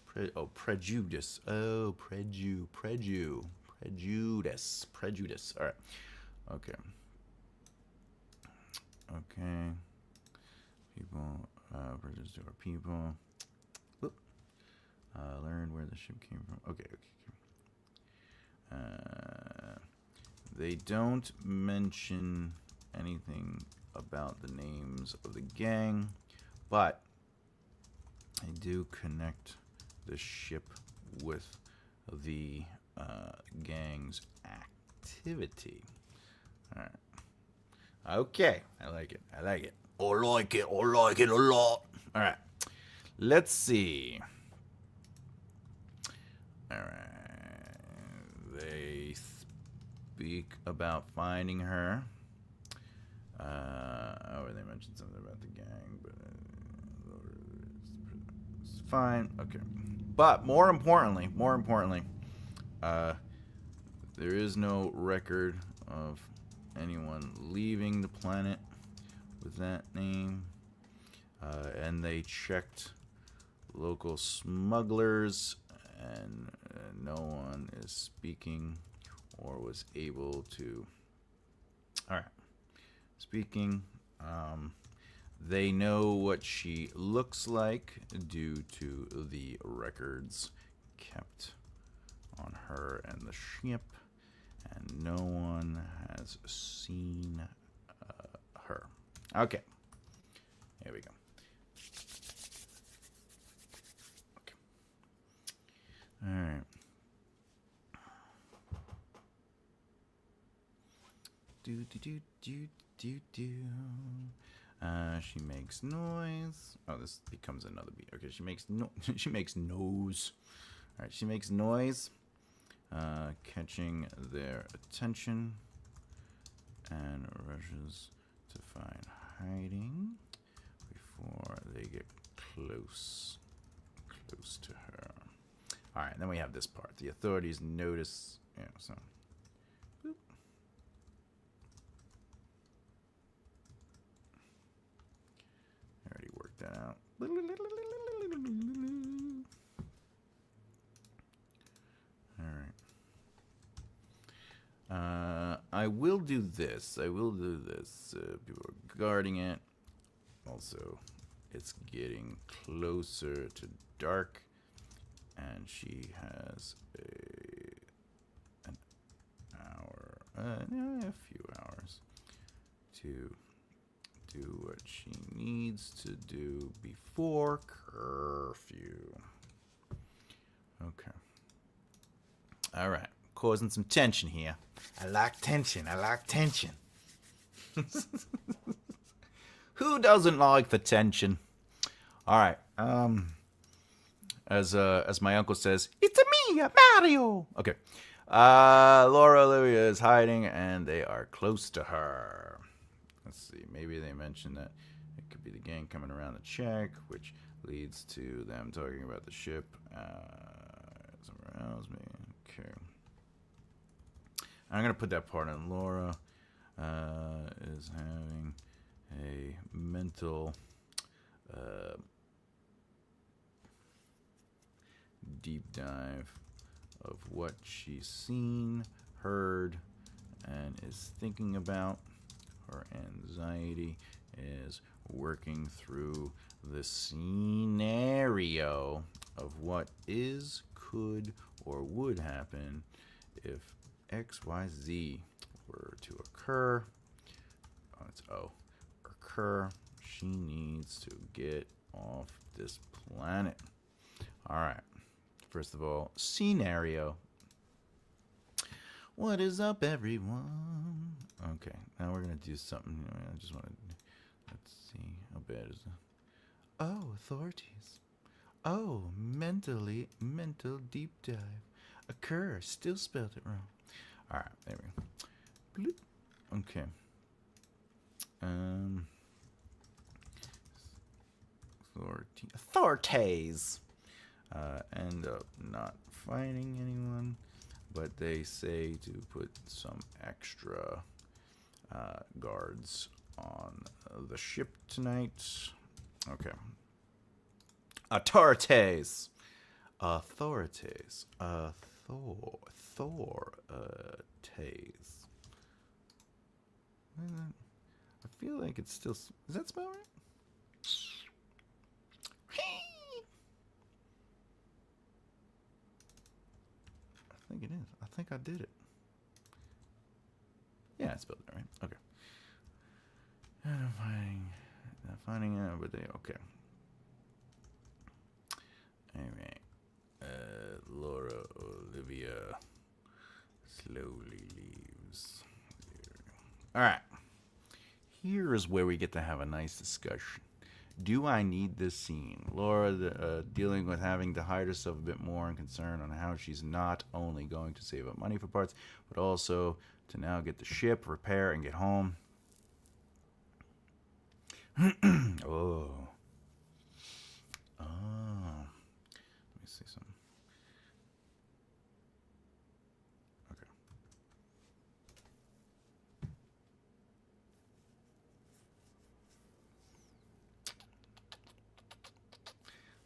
Prejudice. Oh, prejudice. All right. Okay. People, prejudice to our people. Learn where the ship came from. Okay. They don't mention anything about the names of the gang, but I do connect the ship with the gang's activity. All right. Okay. I like it. I like it a lot. All right. Let's see. All right. They speak about finding her. They mentioned something about the gang, but it's fine. Okay. But more importantly, there is no record of anyone leaving the planet with that name. And they checked local smugglers, and no one is speaking or was able to. All right. Speaking, they know what she looks like due to the records kept on her and the ship, and no one has seen her. Okay. Here we go. Okay. All right. Do. She makes noise. Oh, this becomes another beat. Okay, she makes she makes nose. All right, she makes noise, catching their attention, and rushes to find hiding before they get close to her. All right, then we have this part. The authorities notice. Yeah, so. Boop. I already worked that out. All right. I will do this. People are guarding it. Also, It's getting closer to dark, and she has an hour, a few hours to do what she needs to do before curfew. Okay. All right. Causing some tension here. I like tension. I like tension. Who doesn't like the tension? All right. As my uncle says, it's me, Mario. Okay. Laura Olivia is hiding, and they are close to her. Let's see. Maybe they mentioned that it could be the gang coming around to check, which leads to them talking about the ship. Somewhere else, maybe. Okay. I'm gonna put that part in. Laura is having a mental deep dive of what she's seen, heard, and is thinking about. Her anxiety is working through the scenario of what is, could, or would happen if XYZ were to occur. Oh, it's O. Occur. She needs to get off this planet. All right. First of all, scenario. What is up, everyone? Okay, now we're gonna do something. I just want to. Let's see. How bad is it? Oh, authorities. Oh, mental deep dive. Occur. Still spelled it wrong. All right, there we go. Bloop. Okay. Authorities end up not fighting anyone, but they say to put some extra guards on the ship tonight. Okay. Authorities. Authorities. Authorities. I feel like it's still. Is that spelled right? I think it is. I think I did it. Yeah, I spelled it right. Okay. Not finding out, but they okay. Anyway, Laura Olivia slowly leaves. All right. Here is where we get to have a nice discussion. Do I need this scene? Laura dealing with having to hide herself a bit more and concerned on how she's not only going to save up money for parts, but also to now get the ship, repair, and get home. Oh. Oh. Let me see something. Okay.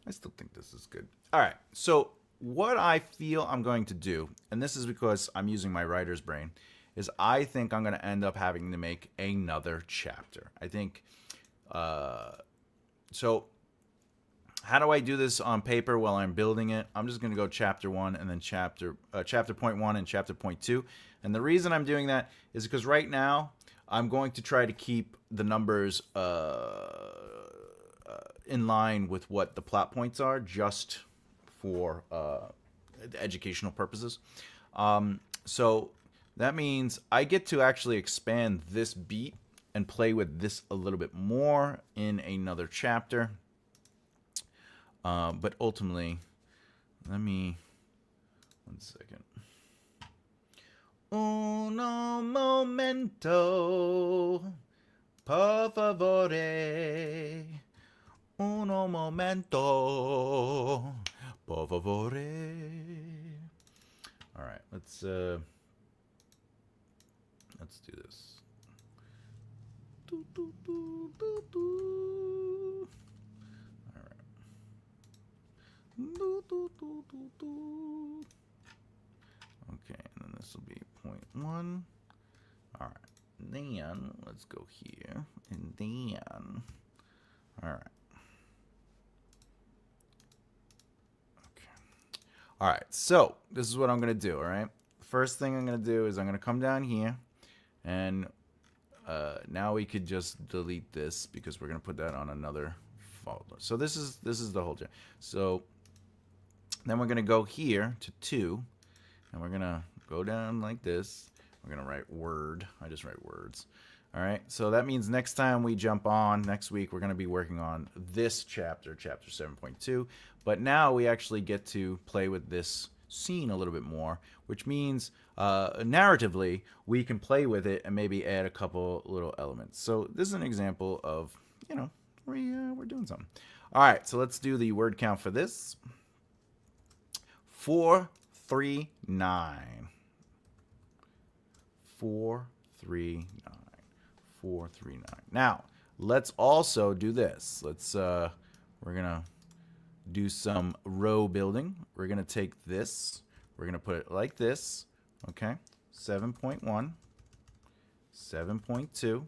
I still think this is good. All right. So what I feel I'm going to do, and this is because I'm using my writer's brain, is I think I'm going to end up having to make another chapter. I think, so how do I do this on paper while I'm building it? I'm just going to go chapter 1 and then chapter point 1 and chapter point 2. And the reason I'm doing that is because right now I'm going to try to keep the numbers in line with what the plot points are, just for educational purposes. So that means I get to actually expand this beat and play with this a little bit more in another chapter. But ultimately, let me... One second. Uno momento, por favore. Uno momento, por favore. All right, let's do this. All right. Okay, and then this will be point 1. All right, then let's go here, and then, all right. All right, so this is what I'm going to do, all right? First thing I'm going to do is I'm going to come down here, and now we could just delete this because we're going to put that on another folder. So this is the whole job. So then we're going to go here to 2, and we're going to go down like this. We're going to write word. I just write words. All right, so that means next time we jump on, next week, we're going to be working on this chapter, chapter 7.2. But now we actually get to play with this scene a little bit more, which means narratively, we can play with it and maybe add a couple little elements. So this is an example of, you know, we're doing something. All right, so let's do the word count for this. 439. 439. 439. Now, let's also do this. Let's we're gonna do some row building. We're gonna take this, we're gonna put it like this, okay? 7.1, 7.2,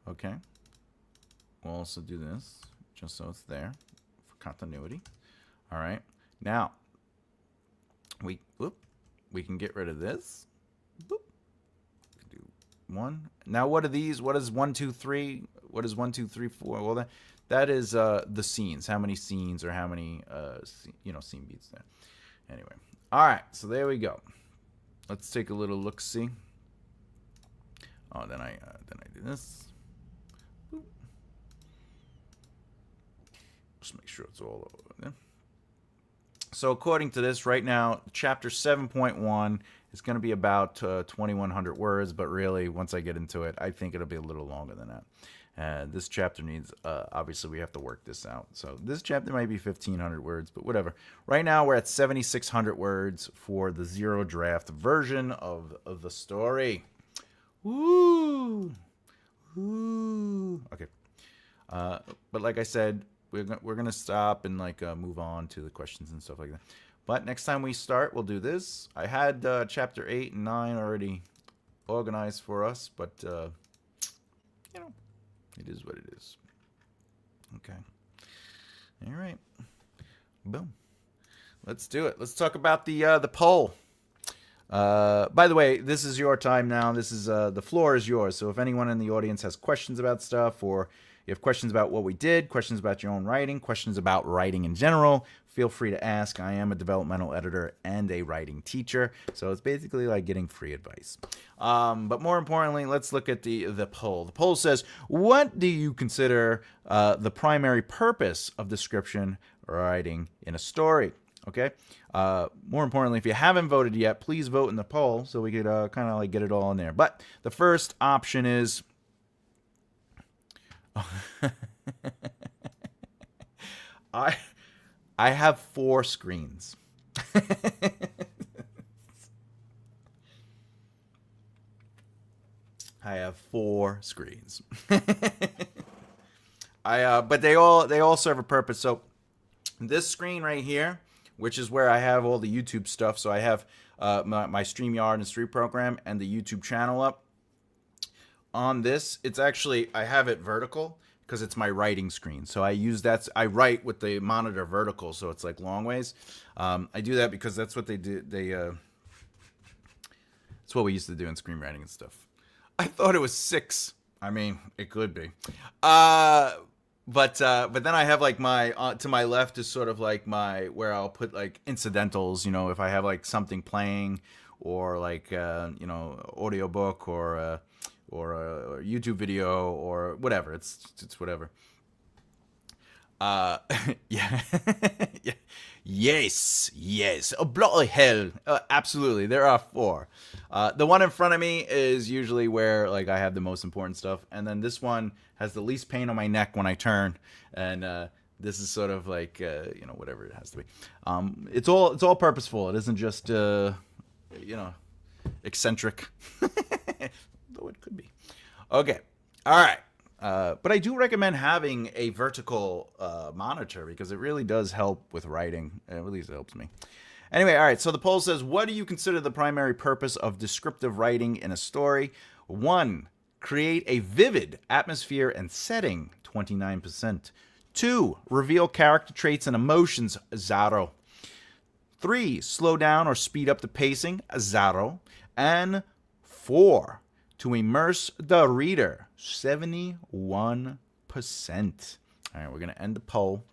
okay? We'll also do this just so it's there for continuity. All right, now we can get rid of this. Boop. One. Now, what are these? What is 1, 2, 3? What is 1, 2, 3, 4? Well, that is the scenes. How many scenes or how many scene beats there? Anyway, all right. So there we go. Let's take a little look. See. Oh, then I do this. Boop. Just make sure it's all over there. So according to this, right now, chapter 7.1 is going to be about 2,100 words, but really, once I get into it, I think it'll be a little longer than that. This chapter needs, obviously, we have to work this out. So this chapter might be 1,500 words, but whatever. Right now, we're at 7,600 words for the zero draft version of the story. Woo! Woo! Okay. But like I said, we're gonna stop and like move on to the questions and stuff like that. But next time we start, we'll do this. I had chapter 8 and 9 already organized for us, but you know, it is what it is. Okay. All right. Boom. Let's do it. Let's talk about the poll. By the way, this is your time now. This is the floor is yours. So if anyone in the audience has questions about stuff, or you have questions about what we did, questions about your own writing, questions about writing in general, feel free to ask. I am a developmental editor and a writing teacher, so it's basically like getting free advice. But more importantly, let's look at the poll. The poll says, what do you consider the primary purpose of description writing in a story? Okay. More importantly, if you haven't voted yet, please vote in the poll so we could kind of like get it all in there. But the first option is I have 4 screens. I have 4 screens. But they all serve a purpose. So this screen right here, which is where I have all the YouTube stuff. So I have my StreamYard and Stream program and the YouTube channel up. On this, it's actually, I have it vertical because it's my writing screen. So I use that, I write with the monitor vertical, so it's like long ways. I do that because that's what they do. It's what we used to do in screenwriting and stuff. I thought it was 6. I mean, it could be. But then I have like my, to my left is sort of like my, where I'll put like incidentals, you know, if I have like something playing or like, you know, audiobook or a YouTube video or whatever. It's whatever. Yeah. Yeah. Yes. Oh, bloody hell. Absolutely. There are 4. The one in front of me is usually where like I have the most important stuff. And then this one has the least pain on my neck when I turn. And this is sort of like, you know, whatever it has to be. It's all purposeful. It isn't just, you know, eccentric. Though it could be. Okay. All right. But I do recommend having a vertical monitor because it really does help with writing. At least it helps me. Anyway, all right. So the poll says, what do you consider the primary purpose of descriptive writing in a story? 1, create a vivid atmosphere and setting, 29%. 2, reveal character traits and emotions, 0. 3, slow down or speed up the pacing, 0. And 4, to immerse the reader, 71%. All right, we're going to end the poll.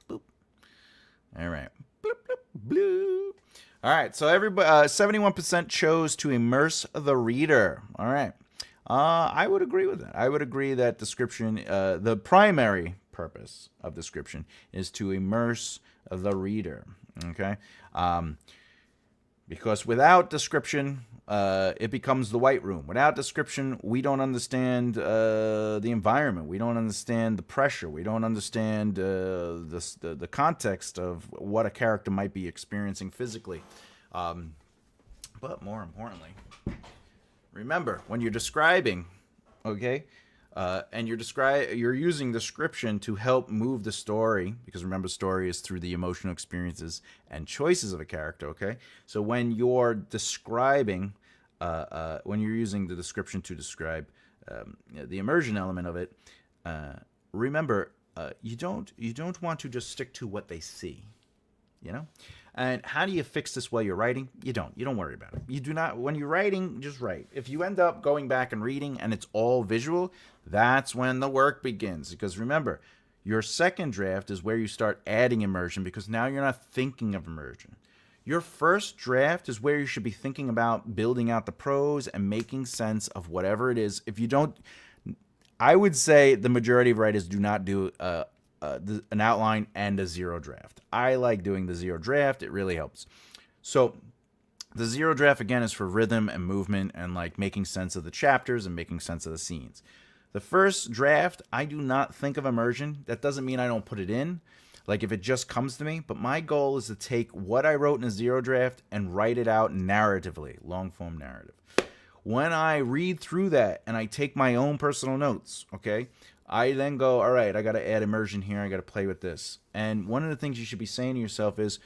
Boop. All right. Bloop, bloop, bloop. All right, so everybody, 71% chose to immerse the reader. All right. I would agree with that. I would agree that description, the primary purpose of description is to immerse the reader. Okay? Because without description, it becomes the white room. Without description, we don't understand the environment. We don't understand the pressure. We don't understand the context of what a character might be experiencing physically. But more importantly, remember, when you're describing, okay, and you're using description to help move the story, because remember, story is through the emotional experiences and choices of a character, okay? So when you're describing, when you're using the description to describe the immersion element of it, remember, you don't want to just stick to what they see, you know? And how do you fix this while you're writing? You don't worry about it. You do not, when you're writing, just write. If you end up going back and reading and it's all visual, that's when the work begins. Because remember, your second draft is where you start adding immersion, because now you're not thinking of immersion. Your first draft is where you should be thinking about building out the prose and making sense of whatever it is. If you don't, I would say the majority of writers do not do an outline and a zero draft. I like doing the zero draft. It really helps. So the zero draft, again, is for rhythm and movement and like making sense of the chapters and making sense of the scenes. The first draft, I do not think of immersion. That doesn't mean I don't put it in, like if it just comes to me. But my goal is to take what I wrote in a zero draft and write it out narratively, long form narrative. When I read through that and I take my own personal notes, okay, I then go, all right, I got to add immersion here. I got to play with this. And one of the things you should be saying to yourself is,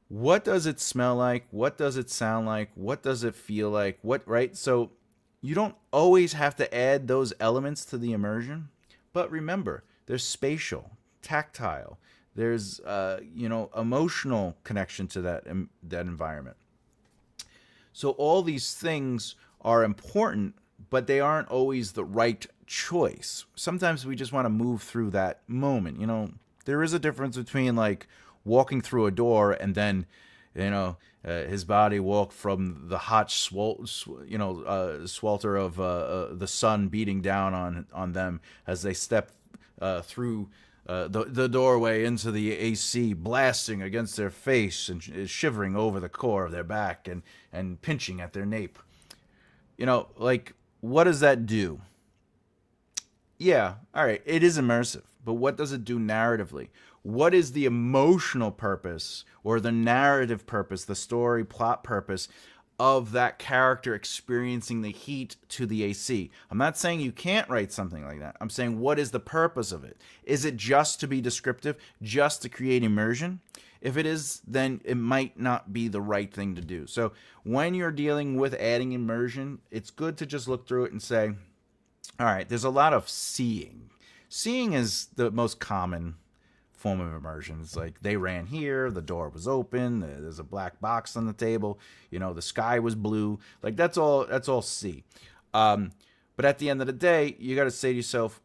what does it smell like? What does it sound like? What does it feel like? What, right? So you don't always have to add those elements to the immersion. But remember, there's spatial, tactile. There's, emotional connection to that environment. So all these things are important, but they aren't always the right choice. Sometimes we just want to move through that moment. You know, there is a difference between like walking through a door and then, his body walk from the hot swelter of the sun beating down on them as they step through the doorway into the AC, blasting against their face and shivering over the core of their back and pinching at their nape. Like, what does that do? Yeah, all right, it is immersive, but what does it do narratively? What is the emotional purpose or the narrative purpose, the story plot purpose of that character experiencing the heat to the AC? I'm not saying you can't write something like that. I'm saying, what is the purpose of it? Is it just to be descriptive, just to create immersion? If it is, then it might not be the right thing to do. So when you're dealing with adding immersion, it's good to just look through it and say, all right, there's a lot of seeing. Seeing is the most common form of immersion. It's like they ran here, the door was open, there's a black box on the table, the sky was blue. Like that's all see. But at the end of the day, you got to say to yourself,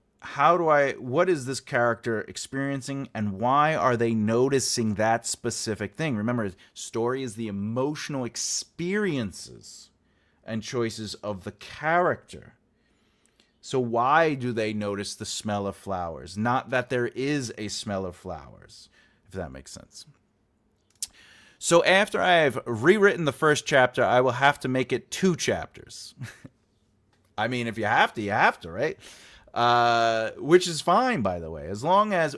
what is this character experiencing and why are they noticing that specific thing? Remember, story is the emotional experiences and choices of the character. So why do they notice the smell of flowers? Not that there is a smell of flowers, if that makes sense. So after I've rewritten the first chapter, I will have to make it 2 chapters. I mean, if you have to, right? Which is fine, by the way, as long as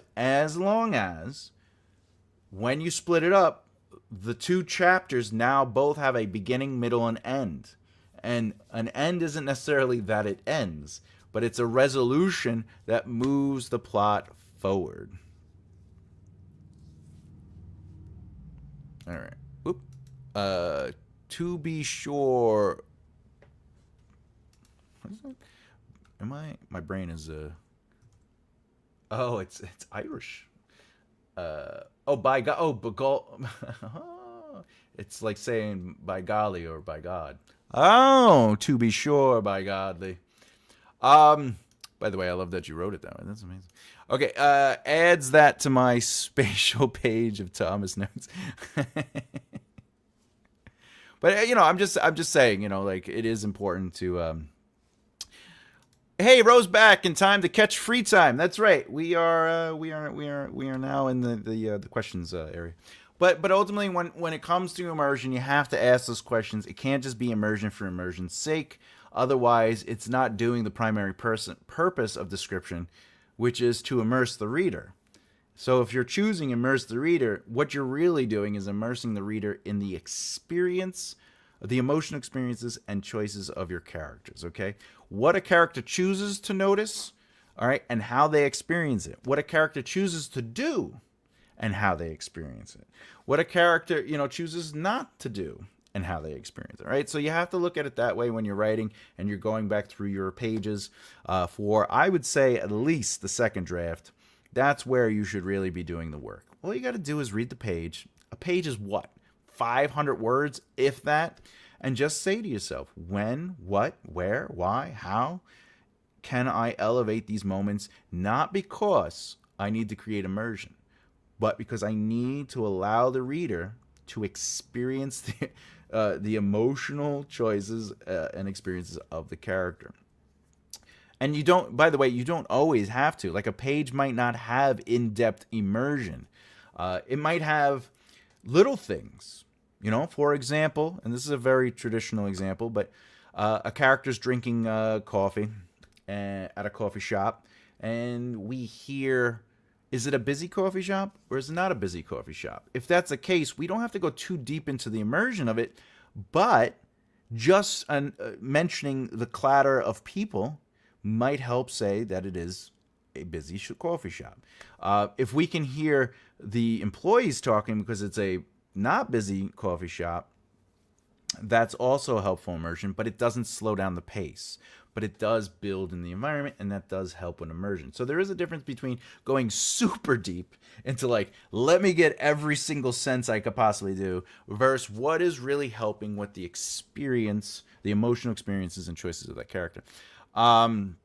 when you split it up, the 2 chapters now both have a beginning, middle, and end. And an end isn't necessarily that it ends, but it's a resolution that moves the plot forward. All right. Oop. To be sure. What is that? My brain is oh, it's Irish. Oh, by God. Oh, Bagol. It's like saying by golly or by God. Oh, to be sure, by godly. Um, by the way, I love that you wrote it that way. That's amazing. Okay, adds that to my spatial page of Thomas notes. But I'm just saying, like it is important to. Hey, Rose back in time to catch free time. That's right. We are now in the questions area. But ultimately, when it comes to immersion, you have to ask those questions. It can't just be immersion for immersion's sake. Otherwise, it's not doing the primary purpose of description, which is to immerse the reader. So if you're choosing immerse the reader, what you're really doing is immersing the reader in the experience, the emotional experiences and choices of your characters, okay? What a character chooses to notice, all right, and how they experience it. What a character chooses to do and how they experience it. What a character, chooses not to do and how they experience it, right? So you have to look at it that way when you're writing and you're going back through your pages for, I would say, at least the second draft. That's where you should really be doing the work. All you got to do is read the page. A page is what? 500 words, if that. And just say to yourself, when, what, where, why, how can I elevate these moments? Not because I need to create immersion, but because I need to allow the reader to experience the emotional choices and experiences of the character. And you don't, by the way, you don't always have to. Like a page might not have in-depth immersion. It might have little things, for example, and this is a very traditional example, but a character's drinking coffee at a coffee shop, and we hear, is it a busy coffee shop or is it not a busy coffee shop? If that's the case, we don't have to go too deep into the immersion of it, but just mentioning the clatter of people might help say that it is a busy coffee shop. If we can hear the employees talking because it's a not busy coffee shop, that's also a helpful immersion, but it doesn't slow down the pace. But it does build in the environment, and that does help with immersion. So there is a difference between going super deep into like, let me get every single sense I could possibly do, versus what is really helping with the experience, the emotional experiences and choices of that character. But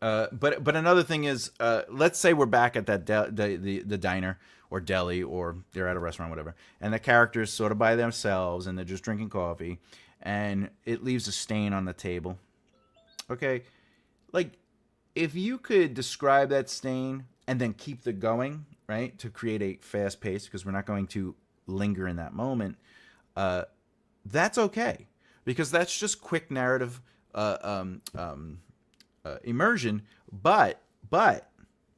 another thing is, let's say we're back at that the diner or deli, or they're at a restaurant, whatever, and the character's sort of by themselves and they're just drinking coffee, and it leaves a stain on the table. Okay, like if you could describe that stain and then keep the going, right, to create a fast pace, because we're not going to linger in that moment, that's okay, because that's just quick narrative immersion, but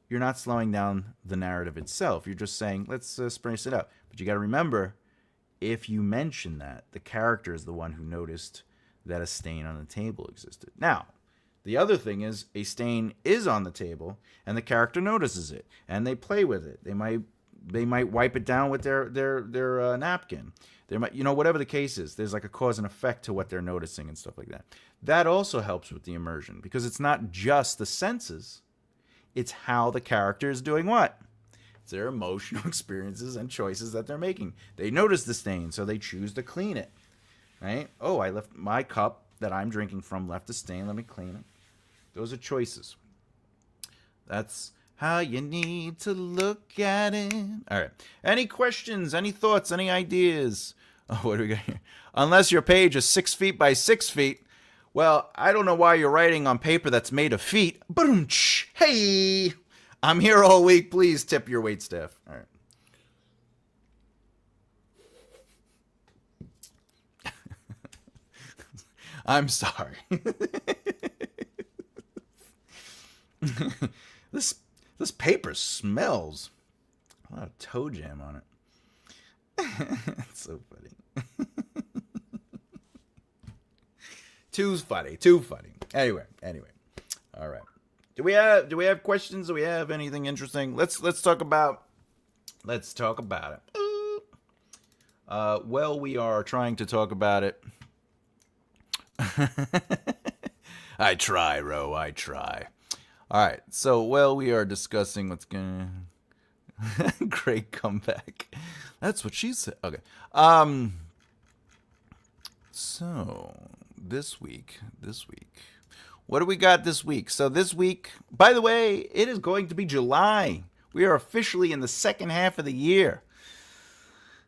you're not slowing down the narrative itself. You're just saying, let's spice it up. But you got to remember, if you mention that, the character is the one who noticed that a stain on the table existed. Now, the other thing is, a stain is on the table, and the character notices it, and they play with it. They might wipe it down with their napkin. They might, whatever the case is, there's like a cause and effect to what they're noticing and stuff like that. That also helps with the immersion, because it's not just the senses, it's how the character is doing what? It's their emotional experiences and choices that they're making. They notice the stain, so they choose to clean it, right? Oh, I left my cup that I'm drinking from, left a stain, let me clean it. Those are choices. That's how you need to look at it. All right. Any questions, any thoughts, any ideas? Oh, what do we got here? Unless your page is 6 feet by 6 feet. Well, I don't know why you're writing on paper that's made of feet. Boom! Hey! I'm here all week. Please tip your wait staff. All right. I'm sorry. This paper smells. A lot of toe jam on it. It's so funny. Too funny. Anyway. All right. Do we have questions? Do we have anything interesting? Let's talk about it. Well, we are trying to talk about it. I try, Ro. I try. All right. So, we are discussing what's going. Great comeback. That's what she said. Okay. So this week, what do we got this week? So this week, by the way, it is going to be July. We are officially in the second half of the year.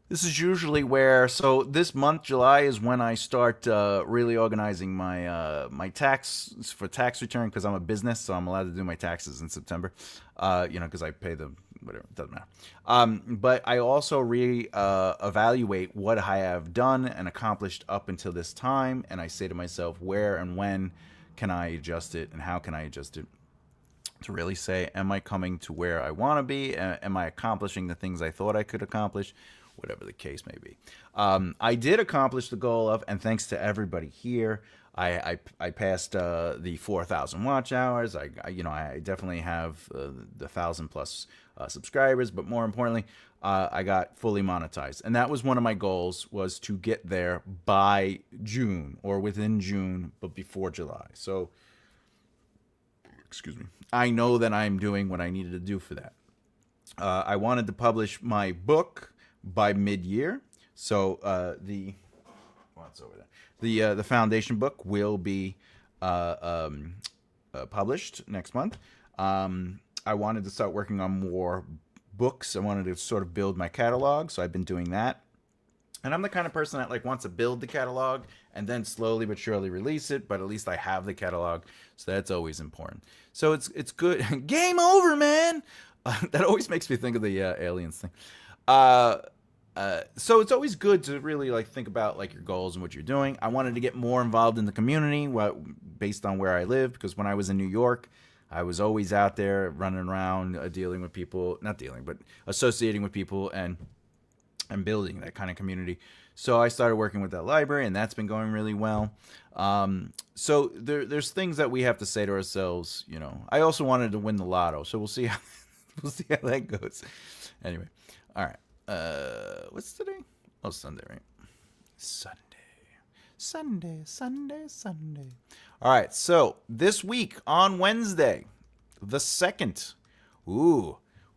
This is usually where, so this month, July, is when I start really organizing my my tax for tax return, because I'm a business, so I'm allowed to do my taxes in September. Because I pay them, whatever, it doesn't matter. But I also evaluate what I have done and accomplished up until this time, and I say to myself, where and when can I adjust it, and how can I adjust it? To really say, am I coming to where I want to be? Am I accomplishing the things I thought I could accomplish? Whatever the case may be. I did accomplish the goal of, and thanks to everybody here, I passed the 4,000 watch hours. I definitely have the 1,000 plus subscribers, but more importantly, I got fully monetized, and that was one of my goals, was to get there by June, or within June, but before July. So, excuse me, I know that I'm doing what I needed to do for that. I wanted to publish my book by mid-year, so what's over there? The foundation book will be published next month. I wanted to start working on more books. I wanted to sort of build my catalog, so I've been doing that. And I'm the kind of person that like wants to build the catalog and then slowly but surely release it, but at least I have the catalog, so that's always important. So it's good. Game over, man. That always makes me think of the aliens thing. So it's always good to really like think about like your goals and what you're doing. I wanted to get more involved in the community, based on where I live, because when I was in New York, I was always out there running around, dealing with people, not dealing, but associating with people and building that kind of community. So I started working with that library, and that's been going really well. So there's things that we have to say to ourselves. I also wanted to win the lotto, so we'll see how that goes. Anyway, all right. What's today? Oh, Sunday, right? Sunday. All right, so this week on Wednesday, the 2nd,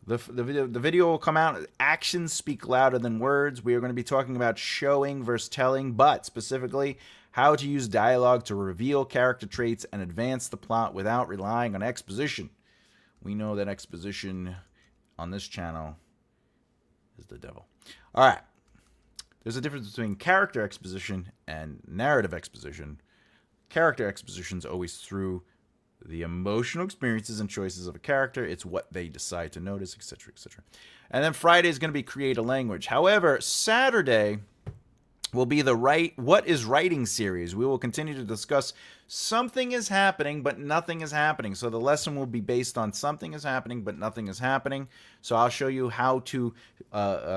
the video will come out. Actions speak louder than words. We are going to be talking about showing versus telling, but specifically how to use dialogue to reveal character traits and advance the plot without relying on exposition. We know that exposition on this channel is the devil. All right. There's a difference between character exposition and narrative exposition. Character exposition is always through the emotional experiences and choices of a character. It's what they decide to notice, etc., etc. And then Friday is going to be create a language. However, Saturday will be the What is Writing series. We will continue to discuss something is happening, but nothing is happening. So the lesson will be based on something is happening, but nothing is happening. So I'll show you how to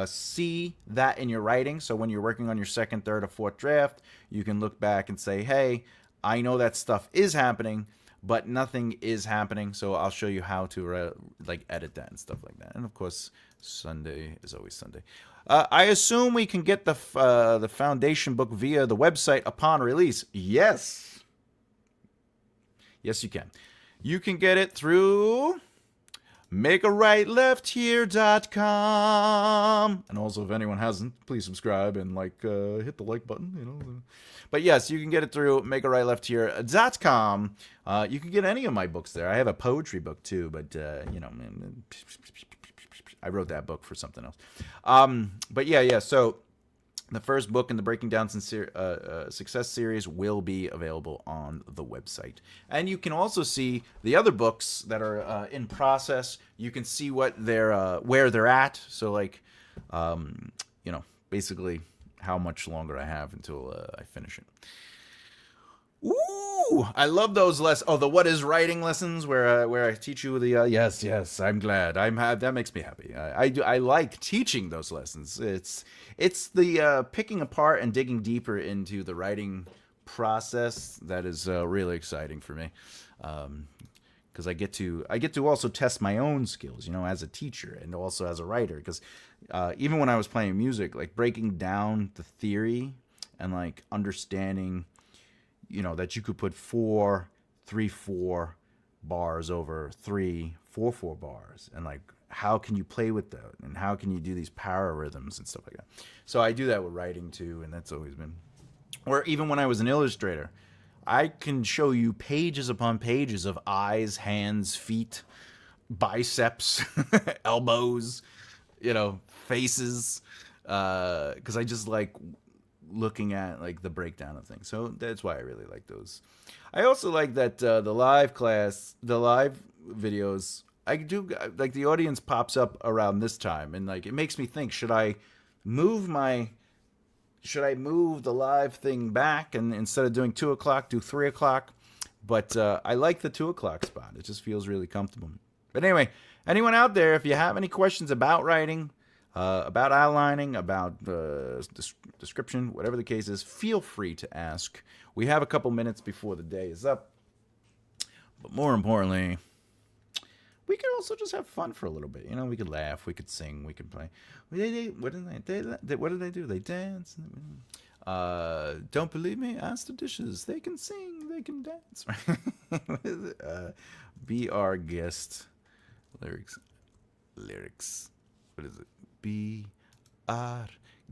see that in your writing. So when you're working on your second, third, or fourth draft, you can look back and say, hey, I know that stuff is happening, but nothing is happening. So I'll show you how to like edit that and stuff like that. And of course, Sunday is always Sunday. I assume we can get the foundation book via the website upon release. Yes. Yes, you can. You can get it through makearightlefthehere.com. And also, if anyone hasn't, please subscribe and hit the like button, But yes, you can get it through makearightlefthehere.com. You can get any of my books there. I have a poetry book too, but I wrote that book for something else. But yeah. So the first book in the Breaking Down Success series will be available on the website. And you can also see the other books that are in process. You can see what where they're at. So basically how much longer I have until I finish it. Ooh, I love those lessons. Oh, the what is writing lessons where I teach you the yes. I'm glad. That makes me happy. I like teaching those lessons. It's the picking apart and digging deeper into the writing process that is really exciting for me. Because I get to also test my own skills, as a teacher and also as a writer. Because even when I was playing music, like breaking down the theory and understanding, that you could put 4 3 4 bars over 3 4 4 bars, and how can you play with that, and how can you do these power rhythms and stuff like that. So I do that with writing too, and that's always been. Or even when I was an illustrator, I can show you pages upon pages of eyes, hands, feet, biceps, elbows, faces, because I just like looking at like the breakdown of things. So that's why I really like those. I also like that the live videos, I do like the audience pops up around this time, and like it makes me think, should I move the live thing back, and instead of doing 2 o'clock, do 3 o'clock? But I like the 2 o'clock spot. It just feels really comfortable. But anyway, anyone out there, if you have any questions about writing, about outlining, about description, whatever the case is, feel free to ask. We have a couple minutes before the day is up. But more importantly, we could also just have fun for a little bit. We could laugh, we could sing, we could play. What did they do? They dance. Don't believe me? Ask the dishes. They can sing, they can dance. What is it? Be our guest. Lyrics. What is it? Be our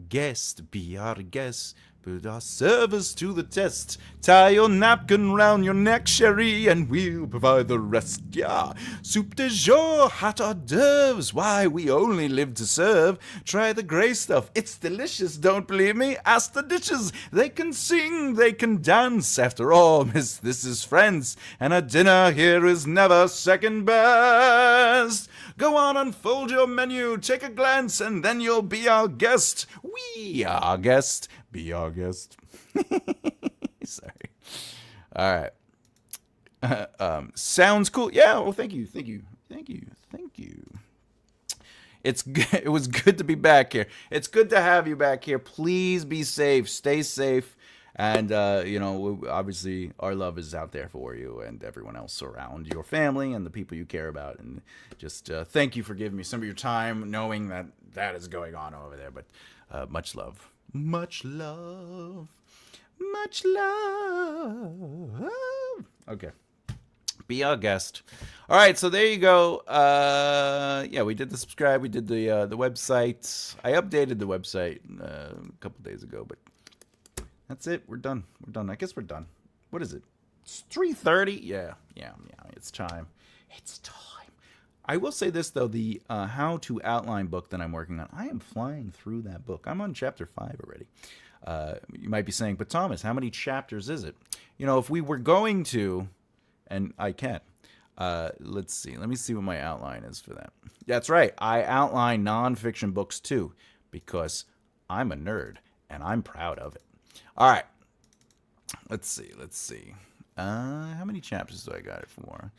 guest. Be our guest. Put our service to the test. Tie your napkin round your neck, Sherry, and we'll provide the rest. Yeah. Soup de jour, hot hors d'oeuvres. Why, we only live to serve. Try the gray stuff. It's delicious. Don't believe me? Ask the dishes. They can sing. They can dance. After all, Miss, this is France, and a dinner here is never second best. Go on, unfold your menu. Take a glance, and then you'll be our guest. We are our guest. Be our guest. Sorry. All right. Sounds cool. Yeah. Well, thank you. It was good to be back here. It's good to have you back here. Please be safe. Stay safe. And, obviously our love is out there for you and everyone else around your family and the people you care about. And just thank you for giving me some of your time, knowing that that is going on over there. But much love. Much love. Much love. Okay. Be our guest. All right, so there you go. Yeah, we did the subscribe. We did the website. I updated the website a couple days ago, but that's it. We're done. I guess we're done. What is it? It's 3:30. Yeah. It's time. It's time. I will say this, though. The How to Outline book that I'm working on, I am flying through that book. I'm on chapter 5 already. You might be saying, but Thomas, how many chapters is it? If we were going to, and I can, let's see. Let me see what my outline is for that. That's right. I outline nonfiction books, too, because I'm a nerd, and I'm proud of it. All right. Let's see. How many chapters do I got it for?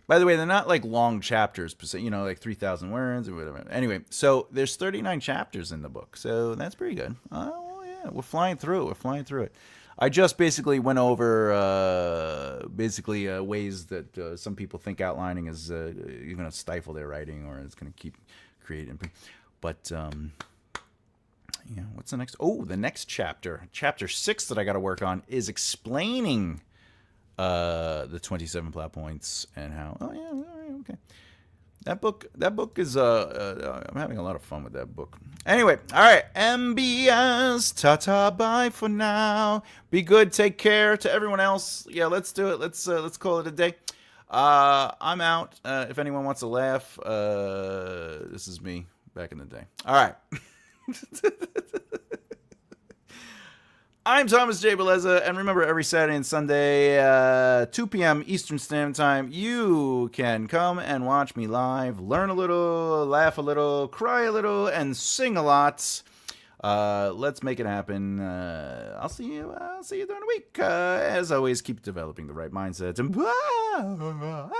By the way, they're not like long chapters, like 3,000 words or whatever. Anyway, so there's 39 chapters in the book, so that's pretty good. Oh, yeah, we're flying through it. I just basically went over ways that some people think outlining is you're going to stifle their writing or it's going to keep creating. But, yeah, what's the next? Oh, the next chapter, chapter 6 that I got to work on is explaining the 27 plot points and how. Oh yeah, all right, okay. That book is I'm having a lot of fun with that book. Anyway, all right, MBS, ta-ta, bye for now. Be good, take care. To everyone else, yeah, let's do it. Let's call it a day. I'm out. If anyone wants to laugh, this is me back in the day. All right. I'm Thomas J. Bellezza, and remember, every Saturday and Sunday, 2 p.m. Eastern Standard Time, you can come and watch me live, learn a little, laugh a little, cry a little, and sing a lot. Let's make it happen. I'll see you during the week. As always, keep developing the right mindset. And bye.